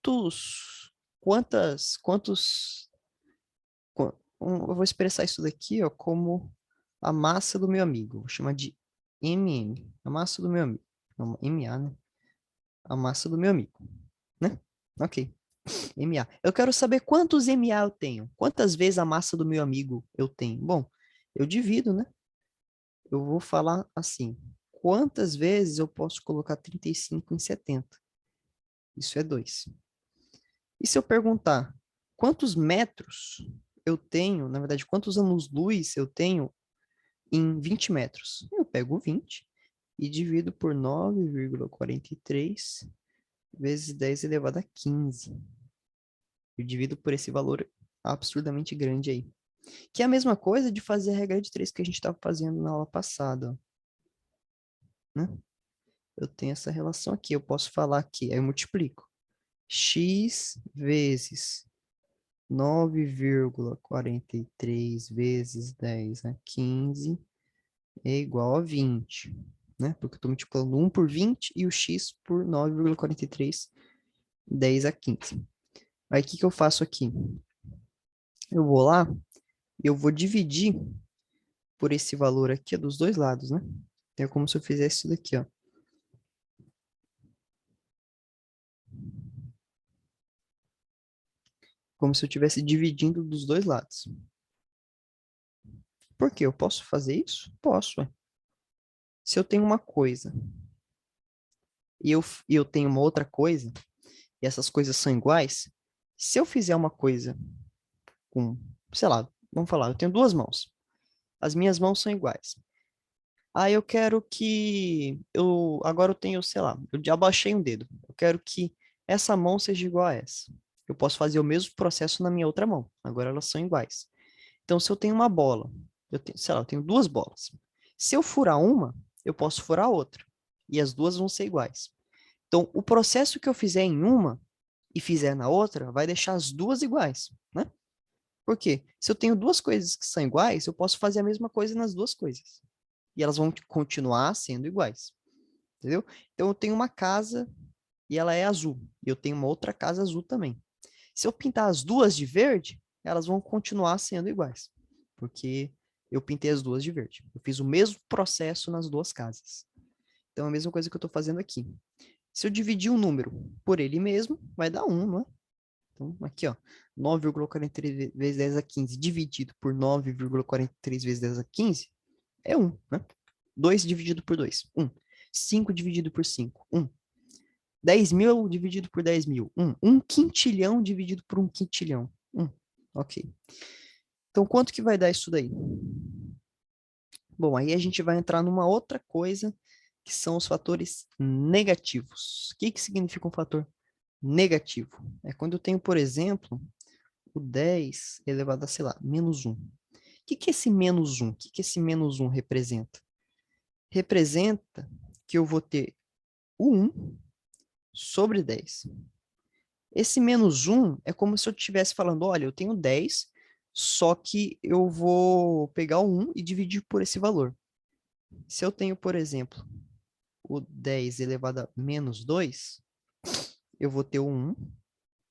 vou expressar isso daqui, ó, como a massa do meu amigo. Vou chamar de MM, a massa do meu amigo. Não, MA, né? A massa do meu amigo, né? Ok. MA. Eu quero saber quantos MA eu tenho. Quantas vezes a massa do meu amigo eu tenho? Bom, eu divido, né? Eu vou falar assim. Quantas vezes eu posso colocar 35 em 70? Isso é 2. E se eu perguntar quantos metros eu tenho, na verdade, quantos anos-luz eu tenho em 20 metros. Eu pego 20 e divido por 9,43 vezes 10 elevado a 15. Eu divido por esse valor absurdamente grande aí. Que é a mesma coisa de fazer a regra de 3 que a gente estava fazendo na aula passada, ó, né? Eu tenho essa relação aqui, eu posso falar aqui, aí eu multiplico. X vezes 9,43 vezes 10 a 15 é igual a 20, né? Porque eu estou multiplicando 1 por 20 e o x por 9,43, 10 a 15. Aí, o que eu faço aqui? Eu vou lá e eu vou dividir por esse valor aqui, dos dois lados, né? Então, é como se eu fizesse isso daqui, ó. Como se eu estivesse dividindo dos dois lados. Por quê? Eu posso fazer isso? Posso, ué. Se eu tenho uma coisa e eu tenho uma outra coisa, e essas coisas são iguais, se eu fizer uma coisa com, sei lá, vamos falar, eu tenho duas mãos. As minhas mãos são iguais. Aí eu quero que agora eu tenho, sei lá, eu já abaixei um dedo. Eu quero que essa mão seja igual a essa. Eu posso fazer o mesmo processo na minha outra mão. Agora elas são iguais. Então, se eu tenho uma bola, eu tenho, sei lá, eu tenho duas bolas. Se eu furar uma, eu posso furar a outra. E as duas vão ser iguais. Então, o processo que eu fizer em uma e fizer na outra, vai deixar as duas iguais, né? Por quê? Se eu tenho duas coisas que são iguais, eu posso fazer a mesma coisa nas duas coisas. E elas vão continuar sendo iguais. Entendeu? Então, eu tenho uma casa e ela é azul. E eu tenho uma outra casa azul também. Se eu pintar as duas de verde, elas vão continuar sendo iguais. Porque eu pintei as duas de verde. Eu fiz o mesmo processo nas duas casas. Então, é a mesma coisa que eu estou fazendo aqui. Se eu dividir um número por ele mesmo, vai dar 1, não é? Então, aqui, ó, 9,43 vezes 10 a 15 dividido por 9,43 vezes 10 a 15 é 1, né? 2 dividido por 2, 1. 5 dividido por 5, 1. 10 mil dividido por 10 mil, 1. 1 quintilhão dividido por 1 quintilhão, 1. Ok. Então, quanto que vai dar isso daí? Bom, aí a gente vai entrar numa outra coisa, que são os fatores negativos. O que que significa um fator negativo? É quando eu tenho, por exemplo, o 10 elevado a, sei lá, menos 1. O que é esse menos 1? O que esse menos 1 representa? Representa que eu vou ter o 1 sobre 10. Esse menos 1 é como se eu estivesse falando, olha, eu tenho 10, só que eu vou pegar o 1 e dividir por esse valor. Se eu tenho, por exemplo, o 10 elevado a menos 2, eu vou ter o 1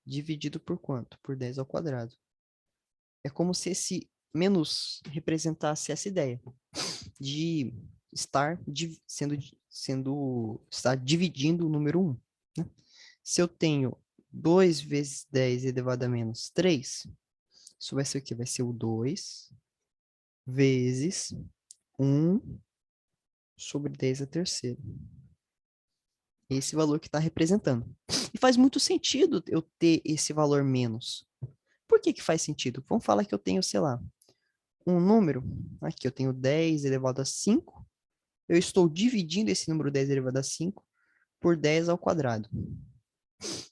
dividido por quanto? Por 10 ao quadrado. É como se esse menos representasse essa ideia de estar estar dividindo o número 1. Né? Se eu tenho 2 vezes 10 elevado a menos 3, isso vai ser o quê? Vai ser o 2 vezes 1 sobre 10 a terceira. Esse valor que está representando. E faz muito sentido eu ter esse valor menos. Por que que faz sentido? Vamos falar que eu tenho, sei lá, um número. Aqui eu tenho 10 elevado a 5. Eu estou dividindo esse número 10 elevado a 5 por 10 ao quadrado.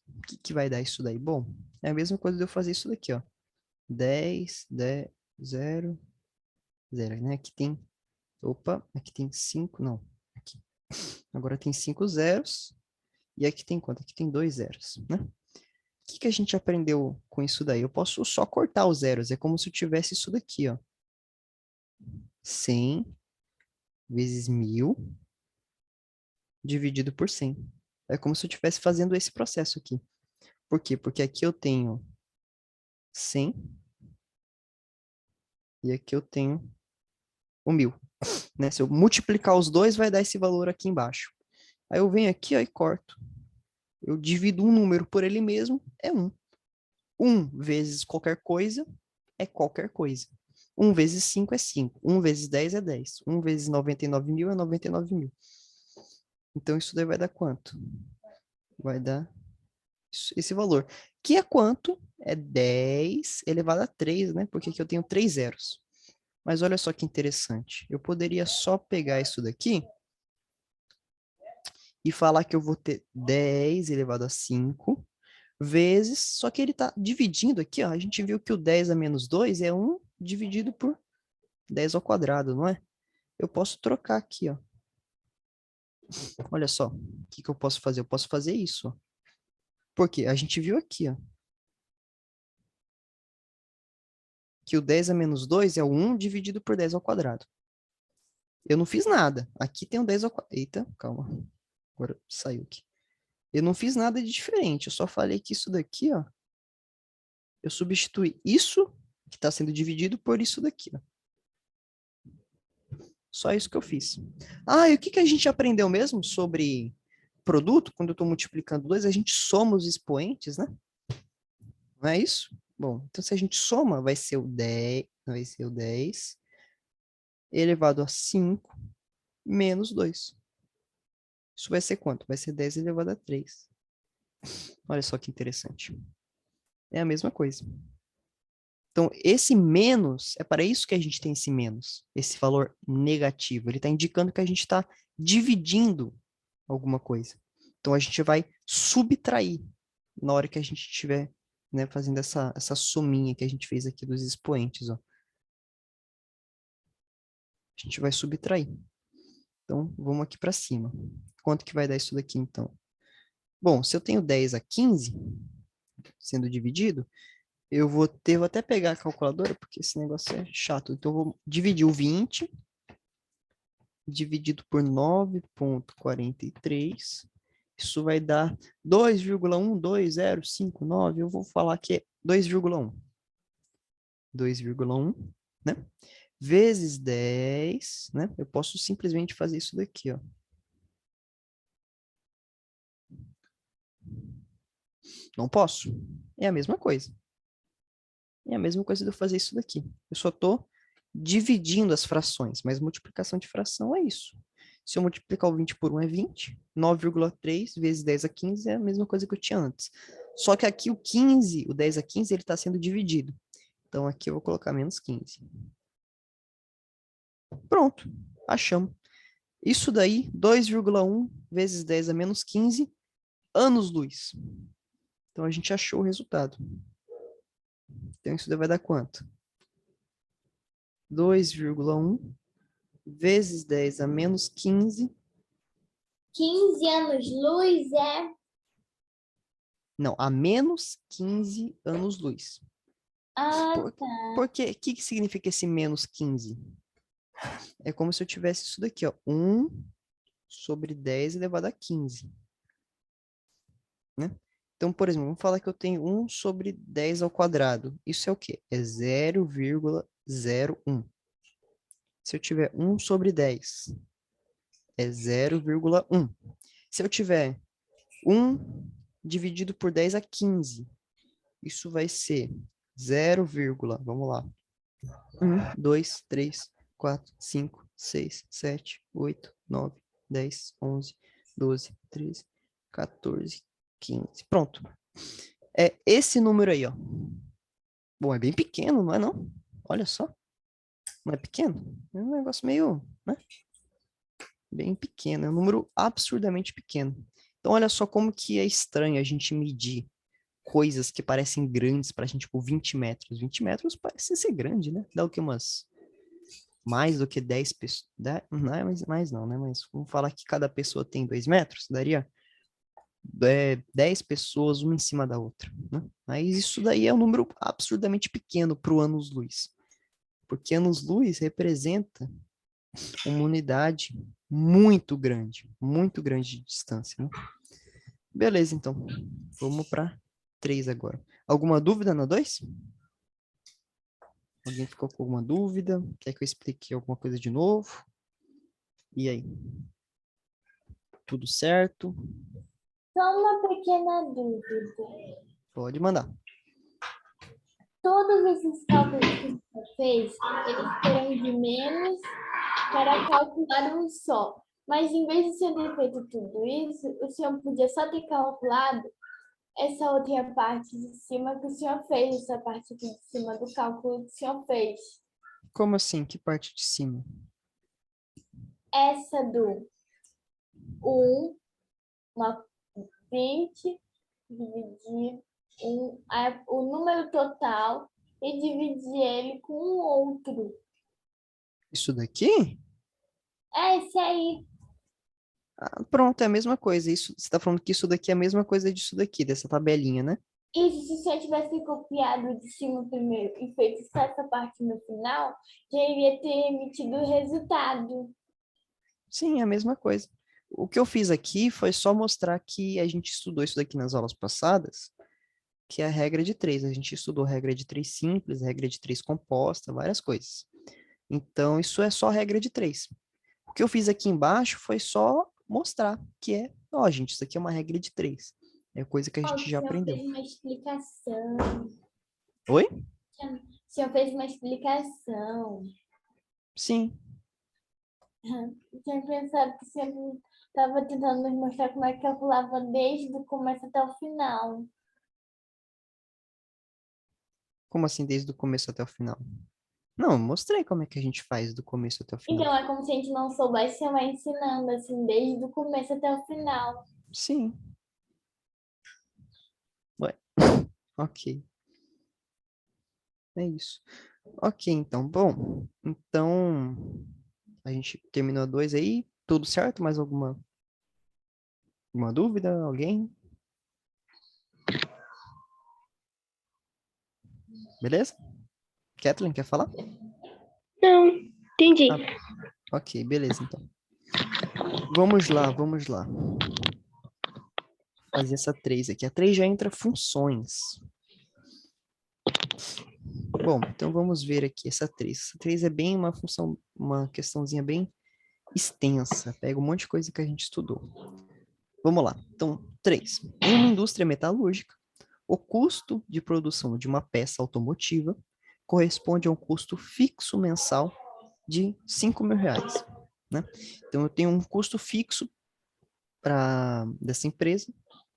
O que que vai dar isso daí? Bom, é a mesma coisa de eu fazer isso daqui, ó. 10, 10, 0, 0, né? Aqui tem, opa, aqui tem 5, não. Aqui. Agora tem 5 zeros. E aqui tem quanto? Aqui tem 2 zeros, né? O que que a gente aprendeu com isso daí? Eu posso só cortar os zeros. É como se eu tivesse isso daqui, ó. 100 vezes 1000 dividido por 100. É como se eu estivesse fazendo esse processo aqui. Por quê? Porque aqui eu tenho 100 e aqui eu tenho o 1000. Né? Se eu multiplicar os dois, vai dar esse valor aqui embaixo. Aí eu venho aqui ó, e corto. Eu divido um número por ele mesmo, é 1. 1 vezes qualquer coisa é qualquer coisa. 1 vezes 5 é 5. 1 vezes 10 é 10. 1 vezes 99 mil é 99 mil. Então, isso daí vai dar quanto? Vai dar esse valor. Que é quanto? É 10 elevado a 3, né? Porque aqui eu tenho 3 zeros. Mas olha só que interessante. Eu poderia só pegar isso daqui e falar que eu vou ter 10 elevado a 5 vezes, só que ele está dividindo aqui, ó. A gente viu que o 10 a menos 2 é 1 dividido por 10 ao quadrado, não é? Eu posso trocar aqui, ó. Olha só, o que eu posso fazer? Eu posso fazer isso, ó. Porque a gente viu aqui, ó, que o 10 a menos 2 é o 1 dividido por 10 ao quadrado. Eu não fiz nada. Aqui tem o 10 ao quadrado. Eita, calma. Agora saiu aqui. Eu não fiz nada de diferente. Eu só falei que isso daqui, ó, eu substituí isso que está sendo dividido por isso daqui, ó. Só isso que eu fiz. Ah, e o que que a gente aprendeu mesmo sobre produto? Quando eu estou multiplicando dois, a gente soma os expoentes, né? Não é isso? Bom, então se a gente soma, vai ser o 10 elevado a 5 menos 2. Isso vai ser quanto? Vai ser 10 elevado a 3. Olha só que interessante. É a mesma coisa. Então, esse menos, é para isso que a gente tem esse menos, esse valor negativo. Ele está indicando que a gente está dividindo alguma coisa. Então, a gente vai subtrair na hora que a gente estiver, né, fazendo essa sominha que a gente fez aqui dos expoentes. Ó. A gente vai subtrair. Então, vamos aqui para cima. Quanto que vai dar isso daqui, então? Bom, se eu tenho 10 a 15 sendo dividido, vou até pegar a calculadora, porque esse negócio é chato. Então, eu vou dividir o 20 dividido por 9,43. Isso vai dar 2,12059. Eu vou falar que é 2,1. 2,1, né? Vezes 10, né? Eu posso simplesmente fazer isso daqui, ó. Não posso? É a mesma coisa. É a mesma coisa de eu fazer isso daqui. Eu só estou dividindo as frações, mas multiplicação de fração é isso. Se eu multiplicar o 20 por 1 é 20, 9,3 vezes 10 a 15 é a mesma coisa que eu tinha antes. Só que aqui o 15, o 10 a 15, ele está sendo dividido. Então aqui eu vou colocar menos 15. Pronto, achamos. Isso daí, 2,1 vezes 10 a menos 15 anos-luz. Então a gente achou o resultado. Então isso daí vai dar quanto? 2,1 vezes 10 a menos 15. 15 anos-luz é... Não, a menos 15 anos-luz. Ah, Porque o que significa esse menos 15? É como se eu tivesse isso daqui, ó. 1 sobre 10 elevado a 15. Né? Então, por exemplo, vamos falar que eu tenho 1 sobre 10 ao quadrado. Isso é o quê? É 0,01. Se eu tiver 1 sobre 10, é 0,1. Se eu tiver 1 dividido por 10 a 15, isso vai ser 0, vamos lá. 1, 2, 3, 4, 5, 6, 7, 8, 9, 10, 11, 12, 13, 14, 15. Pronto. É esse número aí, ó. Bom, é bem pequeno, não é não? Olha só. Não é pequeno? É um negócio meio, né? Bem pequeno. É um número absurdamente pequeno. Então, olha só como que é estranho a gente medir coisas que parecem grandes pra gente, tipo 20 metros. 20 metros parece ser grande, né? Dá o que, umas... mais do que 10 pessoas. Não é mais não, né? Mas vamos falar que cada pessoa tem 2 metros, daria 10 pessoas, uma em cima da outra. Né? Mas isso daí é um número absurdamente pequeno para o anos-luz. Porque anos-luz representa uma unidade muito grande de distância. Né? Beleza, então. Vamos para 3 agora. Alguma dúvida na 2? Alguém ficou com alguma dúvida? Quer que eu explique alguma coisa de novo? E aí? Tudo certo? só uma pequena dúvida. Pode mandar. Todos esses cálculos que você fez, eles foram de menos para calcular um só. Mas em vez de o senhor ter feito tudo isso, o senhor podia só ter calculado essa outra parte de cima que o senhor fez, essa parte aqui de cima do cálculo que o senhor fez. Como assim? Que parte de cima? Essa do 20 dividir o número total e dividir ele com o outro. Isso daqui? É esse aí. Ah, pronto, é a mesma coisa. Isso, você está falando que isso daqui é a mesma coisa disso daqui, dessa tabelinha, né? Isso, se eu tivesse copiado de cima primeiro e feito só essa parte no final, já iria ter emitido o resultado. Sim, é a mesma coisa. O que eu fiz aqui foi só mostrar que a gente estudou isso daqui nas aulas passadas, que é a regra de três. A gente estudou regra de três simples, regra de três composta, várias coisas. Então, isso é só regra de três. O que eu fiz aqui embaixo foi só mostrar que é, ó, gente, isso aqui é uma regra de três. É coisa que a Ó, gente o já senhor aprendeu. fez uma explicação. Oi? O senhor fez uma explicação. Sim. Eu tinha pensado que o senhor estava tentando nos mostrar como é que calculava desde o começo até o final. Como assim, desde o começo até o final? Não, eu mostrei como é que a gente faz do começo até o final. Então, é como se a gente não soubesse, você vai ensinando, assim, desde o começo até o final. Sim. Ué. Ok. É isso. Ok, então. Bom, então a gente terminou a 2 aí. Tudo certo? Mais alguma dúvida? Alguém? Beleza? Kathleen, quer falar? Não, entendi. Ah, ok, beleza, então. Vamos lá, vamos lá. Fazer essa 3 aqui. A 3 já entra funções. Bom, então vamos ver aqui essa 3. Essa 3 é bem uma função, uma questãozinha bem extensa. Pega um monte de coisa que a gente estudou. Vamos lá. Então, 3. Em uma indústria metalúrgica, o custo de produção de uma peça automotiva corresponde a um custo fixo mensal de 5 mil reais. Né? Então, eu tenho um custo fixo dessa empresa,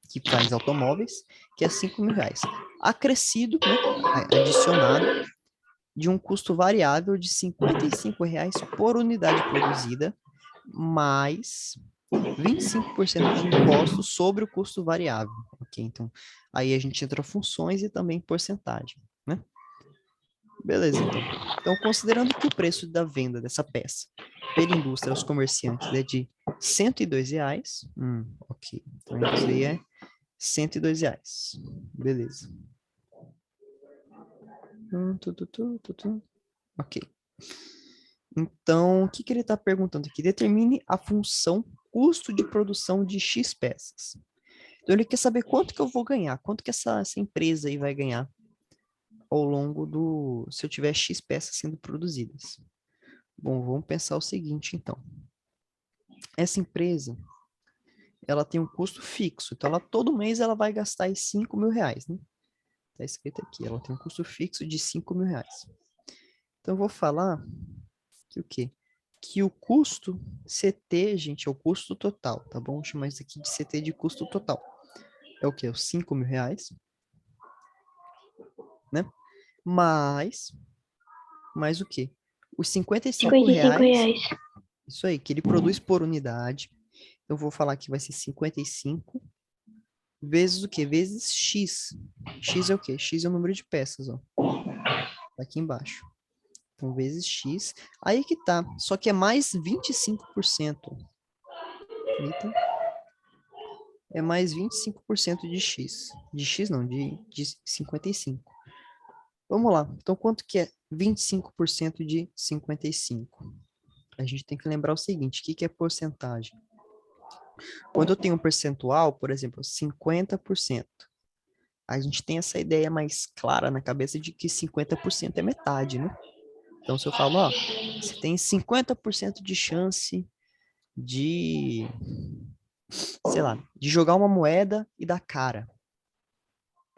que faz automóveis, que é 5 mil reais. Acrescido, né, adicionado, de um custo variável de 55 reais por unidade produzida, mais 25% de imposto sobre o custo variável. Ok, então aí a gente entra funções e também porcentagem, né? Beleza, então. Então, considerando que o preço da venda dessa peça pela indústria aos comerciantes é de R$ 102, ok. Então, isso aí é R$ 102. Beleza. Ok. Então, o que que ele está perguntando aqui? Determine a função custo de produção de X peças. Então, ele quer saber quanto que eu vou ganhar, quanto que essa empresa aí vai ganhar ao longo se eu tiver X peças sendo produzidas. Bom, vamos pensar o seguinte, então. Essa empresa, ela tem um custo fixo, então todo mês ela vai gastar aí 5 mil reais, né? Tá escrito aqui, ela tem um custo fixo de 5 mil reais. Então, eu vou falar que o quê? Que o custo CT, gente, é o custo total, tá bom? Vou chamar isso aqui de CT de custo total. É o quê? Os 5 mil reais, né? Mais o quê? Os 55 R$ 55. reais, isso aí, que ele produz por unidade. Eu vou falar que vai ser 55 vezes o quê? Vezes X. X é o quê? X é o número de peças, ó. Tá aqui embaixo. Então, vezes X. Aí que tá. Só que é mais 25%. Eita. É mais 25% de X. De X não, de 55. Vamos lá. Então, quanto que é 25% de 55? A gente tem que lembrar o seguinte, o que é porcentagem? Quando eu tenho um percentual, por exemplo, 50%, a gente tem essa ideia mais clara na cabeça de que 50% é metade, né? Então, se eu falo, ó, você tem 50% de chance de, sei lá, de jogar uma moeda e dar cara,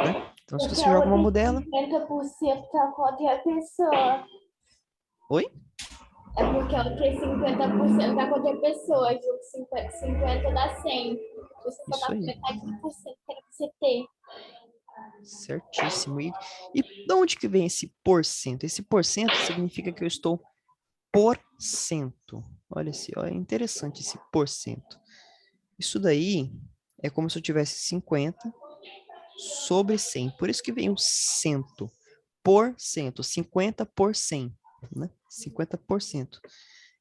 né? Então, se Porque você a joga uma outra moeda... 50% tá com outra pessoa. Oi? É porque a outra 50% tá com outra pessoa. Junto 50 dá 100. Você só Isso tá com aí. metade do porcento que era pra você ter. Certíssimo. E de onde que vem esse porcento? Esse porcento significa que eu estou por cento. Olha, olha, é interessante esse porcento. Isso daí é como se eu tivesse 50 sobre 100. Por isso que vem o cento. Por cento. 50 por 100. Né? 50%.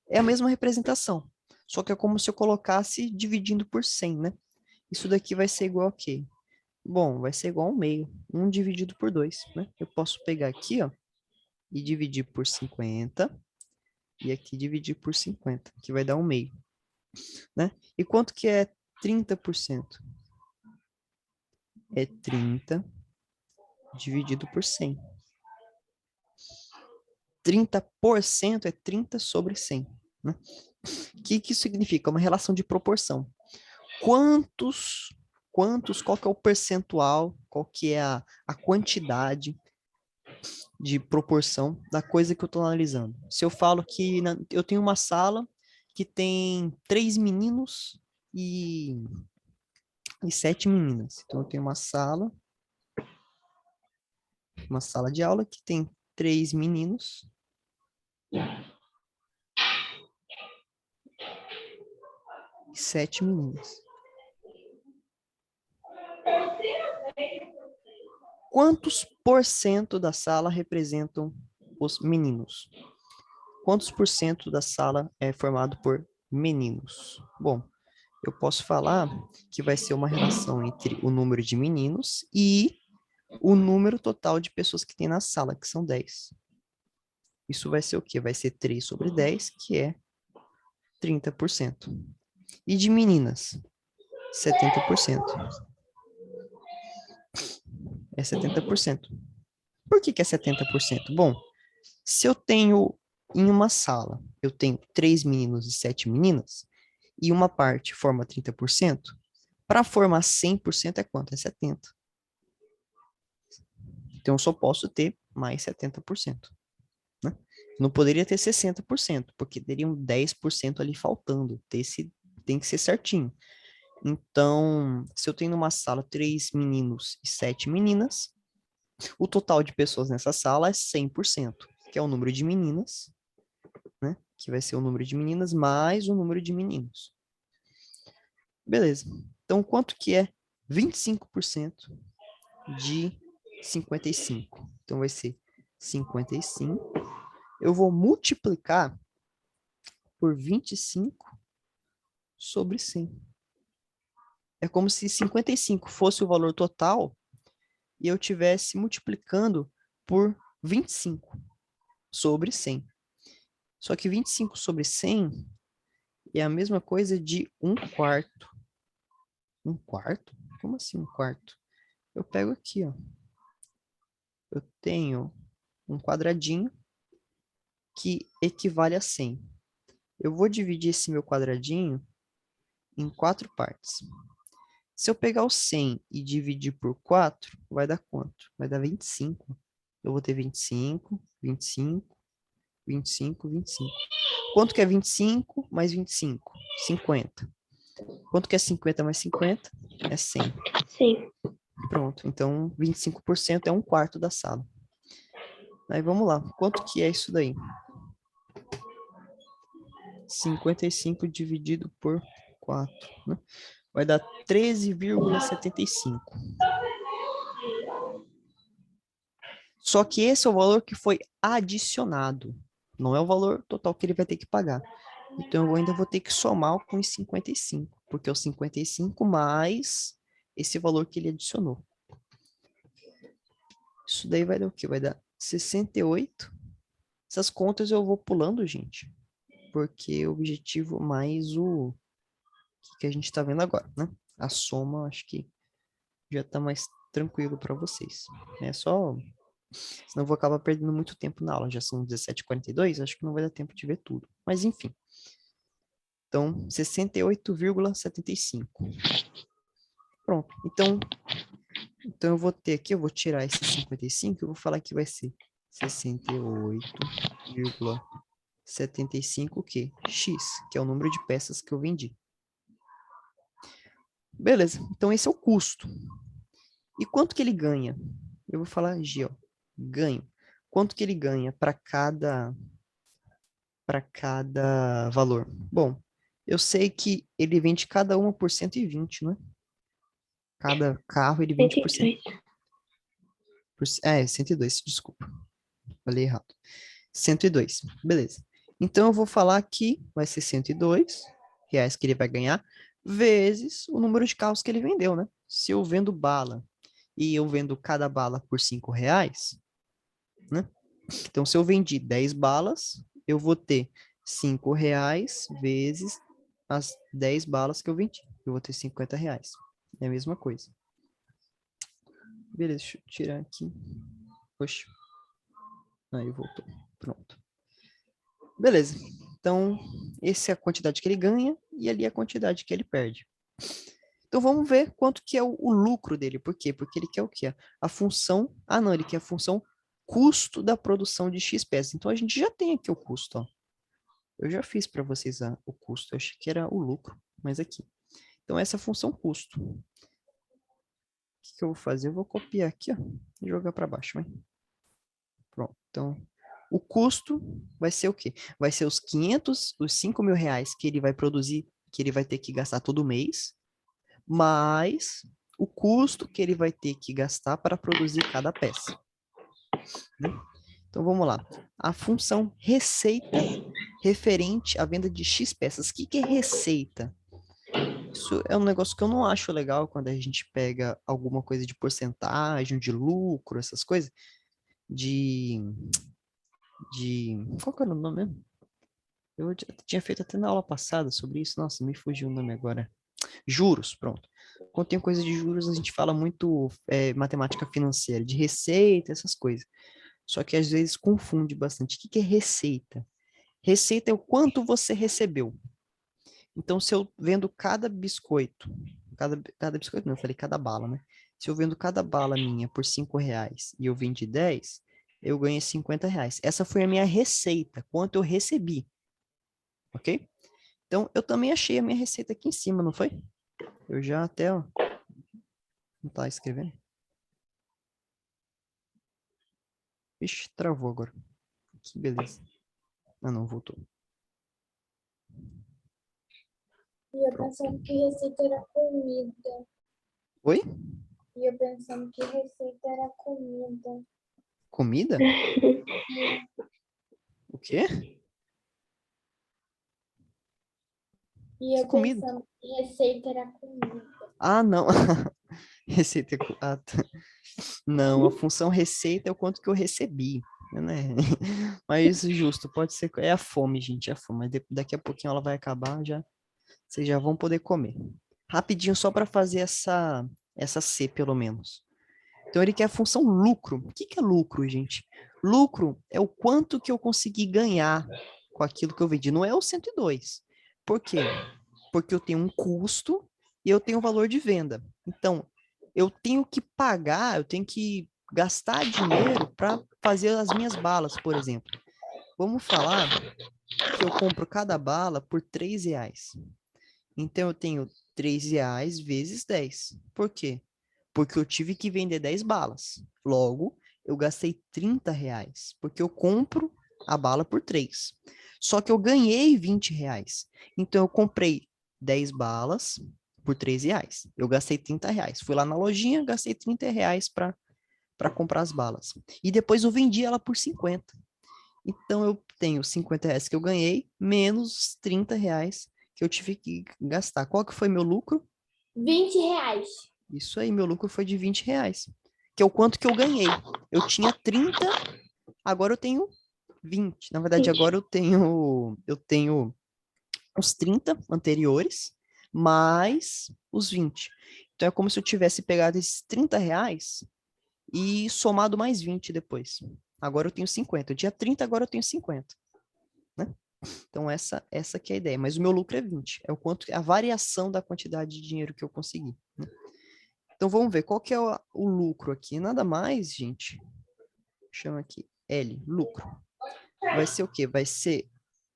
É a mesma representação. Só que é como se eu colocasse dividindo por 100, né? Isso daqui vai ser igual a quê? Bom, vai ser igual ao meio. 1 dividido por 2, né? Eu posso pegar aqui, ó, e dividir por 50. E aqui dividir por 50, que vai dar 1 meio. Né? E quanto que é 30%? É 30 dividido por 100. 30% é 30 sobre 100. Né? O que isso significa? Uma relação de proporção. Quantos, qual que é o percentual, qual que é a quantidade de proporção da coisa que eu estou analisando? Se eu falo que eu tenho uma sala que tem 3 meninos e 7 meninas. Então, eu tenho uma sala de aula que tem 3 meninos e 7 meninas. Quantos por cento da sala representam os meninos? Quantos por cento da sala é formado por meninos? Bom, eu posso falar que vai ser uma relação entre o número de meninos e o número total de pessoas que tem na sala, que são 10. Isso vai ser o quê? Vai ser 3 sobre 10, que é 30%. E de meninas? 70%. É 70%. Por que é 70%? Bom, se eu tenho em uma sala, eu tenho 3 meninos e 7 meninas, e uma parte forma 30%, para formar 100% é quanto? É 70%. Então, eu só posso ter mais 70%. Né? Não poderia ter 60%, porque teriam 10% ali faltando. Tem que ser certinho. Então, se eu tenho numa sala 3 meninos e 7 meninas, o total de pessoas nessa sala é 100%, que é o número de meninas, né? Que vai ser o número de meninas mais o número de meninos. Beleza. Então, quanto que é 25% de 55? Então, vai ser 55. Eu vou multiplicar por 25 sobre 100. É como se 55 fosse o valor total e eu tivesse multiplicando por 25 sobre 100. Só que 25 sobre 100 é a mesma coisa de 1/4. 1/4? Como assim 1/4? Eu pego aqui, ó. Eu tenho um quadradinho que equivale a 100. Eu vou dividir esse meu quadradinho em 4 partes. Se eu pegar o 100 e dividir por 4, vai dar quanto? Vai dar 25. Eu vou ter 25, 25, 25, 25. Quanto que é 25 mais 25? 50. Quanto que é 50 mais 50? É 100. Sim. Pronto. Então, 25% é 1/4 da sala. Aí, vamos lá. Quanto que é isso daí? 55 dividido por 4, né? Vai dar 13,75. Só que esse é o valor que foi adicionado. Não é o valor total que ele vai ter que pagar. Então, eu ainda vou ter que somar com os 55, porque é o 55 mais esse valor que ele adicionou. Isso daí vai dar o quê? Vai dar 68. Essas contas eu vou pulando, gente, porque o objetivo mais o que a gente está vendo agora, né? A soma, acho que já está mais tranquilo para vocês. É só... Senão eu vou acabar perdendo muito tempo na aula. Já são 17h42, acho que não vai dar tempo de ver tudo. Mas, enfim. Então, 68,75. Pronto. Então eu vou ter aqui, eu vou tirar esse 55, eu vou falar que vai ser 68,75 o quê? X, que é o número de peças que eu vendi. Beleza. Então, esse é o custo. E quanto que ele ganha? Eu vou falar G, ó. Ganho. Quanto que ele ganha para cada valor? Bom, eu sei que ele vende cada uma por 120, né? Cada carro ele vende por 100. 102. É, 102, desculpa. Falei errado. 102, beleza. Então eu vou falar que vai ser 102 reais que ele vai ganhar, vezes o número de carros que ele vendeu, né? Se eu vendo bala e eu vendo cada bala por 5 reais, né? Então, se eu vendi 10 balas, eu vou ter 5 reais vezes as 10 balas que eu vendi. Eu vou ter 50 reais. É a mesma coisa. Beleza, deixa eu tirar aqui. Oxe. Aí voltou. Pronto. Beleza. Então, essa é a quantidade que ele ganha e ali é a quantidade que ele perde. Então, vamos ver quanto que é o lucro dele. Por quê? Porque ele quer o quê? A função... Ah, não, ele quer a função custo da produção de X peças. Então, a gente já tem aqui o custo, ó. Eu já fiz para vocês o custo. Eu achei que era o lucro, mas aqui. Então, essa é a função custo. O que eu vou fazer? Eu vou copiar aqui, ó, e jogar para baixo, hein? Pronto. Então, o custo vai ser o quê? Vai ser os 500, os 5 mil reais que ele vai produzir, que ele vai ter que gastar todo mês, mais o custo que ele vai ter que gastar para produzir cada peça. Né? Então, vamos lá. A função receita referente à venda de X peças. O que é receita? Isso é um negócio que eu não acho legal quando a gente pega alguma coisa de porcentagem, de lucro, essas coisas, de qual que era o nome mesmo? Eu tinha feito até na aula passada sobre isso. Nossa, me fugiu o nome agora. Juros, pronto. Quando tem coisa de juros, a gente fala muito matemática financeira, de receita, essas coisas. Só que às vezes confunde bastante. O que é receita? Receita é o quanto você recebeu. Então, se eu vendo cada biscoito, cada biscoito não, eu falei cada bala, né? Se eu vendo cada bala minha por 5 reais e eu vendi 10, eu ganhei 50 reais. Essa foi a minha receita, quanto eu recebi, ok? Então, eu também achei a minha receita aqui em cima, não foi? Eu já até, ó, não tá escrevendo? Ixi, travou agora. Que beleza. Ah, não, voltou. E eu Pronto. pensando que receita era comida. Oi? E eu pensando que receita era comida. Comida? O quê? E Que eu comida? pensando que receita era comida. Ah, não. Receita. Tá. Não, a função receita é o quanto que eu recebi, né? Mas justo, pode ser. É a fome, gente, é a fome. Mas daqui a pouquinho ela vai acabar, já vocês já vão poder comer. Rapidinho, só para fazer essa C, pelo menos. Então, ele quer a função lucro. O que é lucro, gente? Lucro é o quanto que eu consegui ganhar com aquilo que eu vendi. Não é o 102. Por quê? Porque eu tenho um custo e eu tenho um valor de venda. Então, eu tenho que pagar, eu tenho que gastar dinheiro para fazer as minhas balas, por exemplo. Vamos falar que eu compro cada bala por 3 reais. Então, eu tenho 3 reais vezes 10. Por quê? Porque eu tive que vender 10 balas. Logo, eu gastei 30 reais, porque eu compro a bala por 3. Só que eu ganhei 20 reais. Então, eu comprei 10 balas por 3 reais. Eu gastei 30 reais. Fui lá na lojinha, gastei 30 reais para comprar as balas. E depois eu vendi ela por 50. Então, eu tenho 50 reais que eu ganhei, menos 30 reais que eu tive que gastar. Qual que foi meu lucro? 20 reais. Isso aí, meu lucro foi de 20 reais. Que é o quanto que eu ganhei. Eu tinha 30, agora eu tenho 20. Na verdade, 20. agora eu tenho os 30 anteriores, mais os 20. Então é como se eu tivesse pegado esses 30 reais e somado mais 20 depois. Agora eu tenho 50. Eu tinha 30, agora eu tenho 50. Né? Então essa que é a ideia. Mas o meu lucro é 20. É o quanto, a variação da quantidade de dinheiro que eu consegui. Né? Então vamos ver qual que é o lucro aqui. Nada mais, gente. Chama aqui L, lucro. Vai ser o quê? Vai ser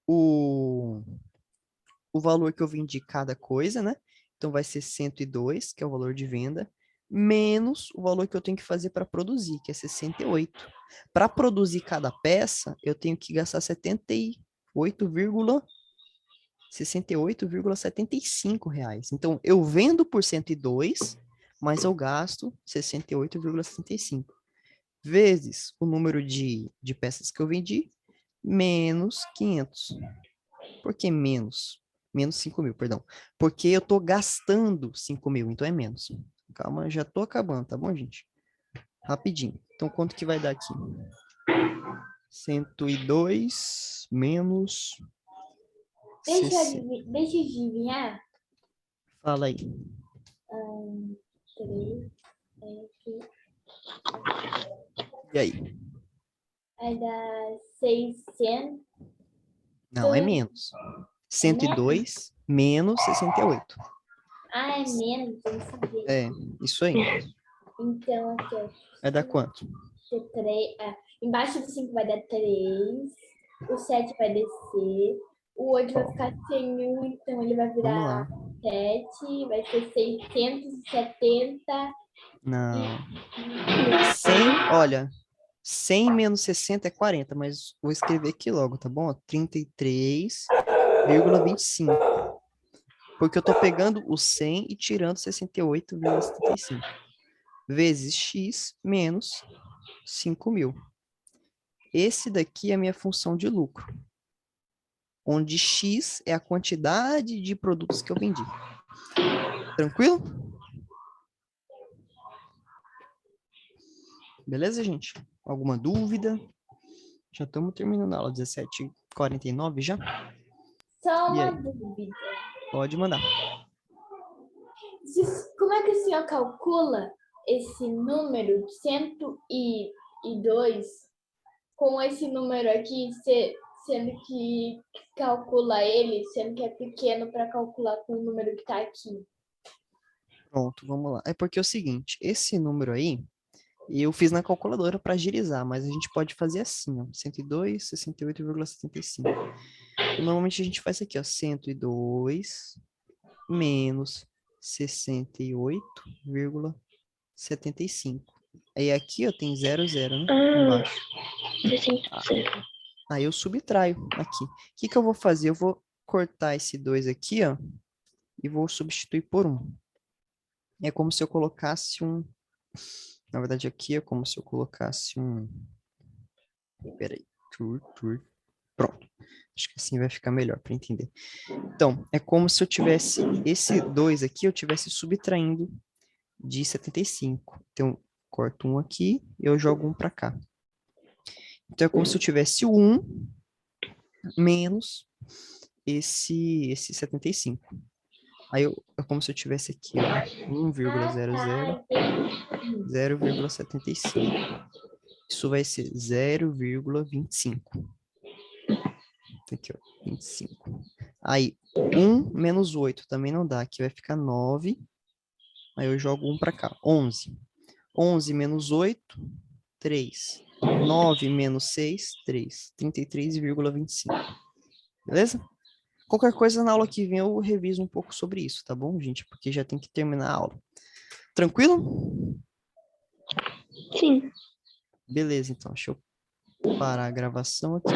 o valor que eu vendi cada coisa, né? Então vai ser 102, que é o valor de venda, menos o valor que eu tenho que fazer para produzir, que é 68. Para produzir cada peça, eu tenho que gastar 68,75 reais. Então, eu vendo por 102, mas eu gasto 68,75. Vezes o número de peças que eu vendi, menos 500. Por que menos? Menos 5.000, perdão. Porque eu estou gastando 5.000, então é menos. Calma, já estou acabando, tá bom, gente? Rapidinho. Então, quanto que vai dar aqui? 102 menos... Deixa eu 60. adivinhar. Fala aí. 3, E aí? vai dar 600. Não, é menos. 102 menos 68. Ah, é menos, eu sabia. É, isso aí. Então, aqui, ó. Vai dar quanto? 3, embaixo do 5 vai dar 3. O 7 vai descer. O 8 vai ficar sem 1, então ele vai Vamos virar lá. 7. Vai ser 670. Não. 100, olha, 100 menos 60 é 40, mas vou escrever aqui logo, tá bom? 33,25. Porque eu tô pegando o 100 e tirando 68,75. Vezes x menos 5.000. Esse daqui é a minha função de lucro, onde x é a quantidade de produtos que eu vendi. Tranquilo? Beleza, gente? Alguma dúvida? Já estamos terminando a aula, 17h49 já? Só E uma aí? dúvida. Pode mandar. Como é que o senhor calcula esse número 102 com esse número aqui, sendo que calcula ele, sendo que é pequeno para calcular com o número que está aqui? Pronto, vamos lá. É porque é o seguinte, esse número aí, eu fiz na calculadora para agilizar, mas a gente pode fazer assim, ó, 102, 68,75. Normalmente a gente faz aqui, ó, 102 menos 68,75. Aí aqui, ó, tem 00, né? Embaixo. 60. Aí eu subtraio aqui. O que que eu vou fazer? Eu vou cortar esse 2 aqui, ó, e vou substituir por 1. É como se eu colocasse um... Na verdade, aqui é como se eu colocasse um... Peraí. Pronto. Acho que assim vai ficar melhor para entender. Então, é como se eu tivesse esse 2 aqui, eu tivesse subtraindo de 75. Então, corto um aqui e eu jogo um para cá. Então, é como se eu tivesse o 1 menos esse 75. Aí, é como se eu tivesse aqui, ó, 1,00, 0,75. Isso vai ser 0,25. Aqui, ó, 25. Aí, 1 menos 8 também não dá. Aqui vai ficar 9. Aí eu jogo 1 para cá. 11. 11 menos 8, 3. 9 menos 6, 3. 33,25. Beleza? Qualquer coisa na aula que vem eu reviso um pouco sobre isso, tá bom, gente? Porque já tem que terminar a aula. Tranquilo? Sim. Beleza, então. Deixa eu parar a gravação aqui.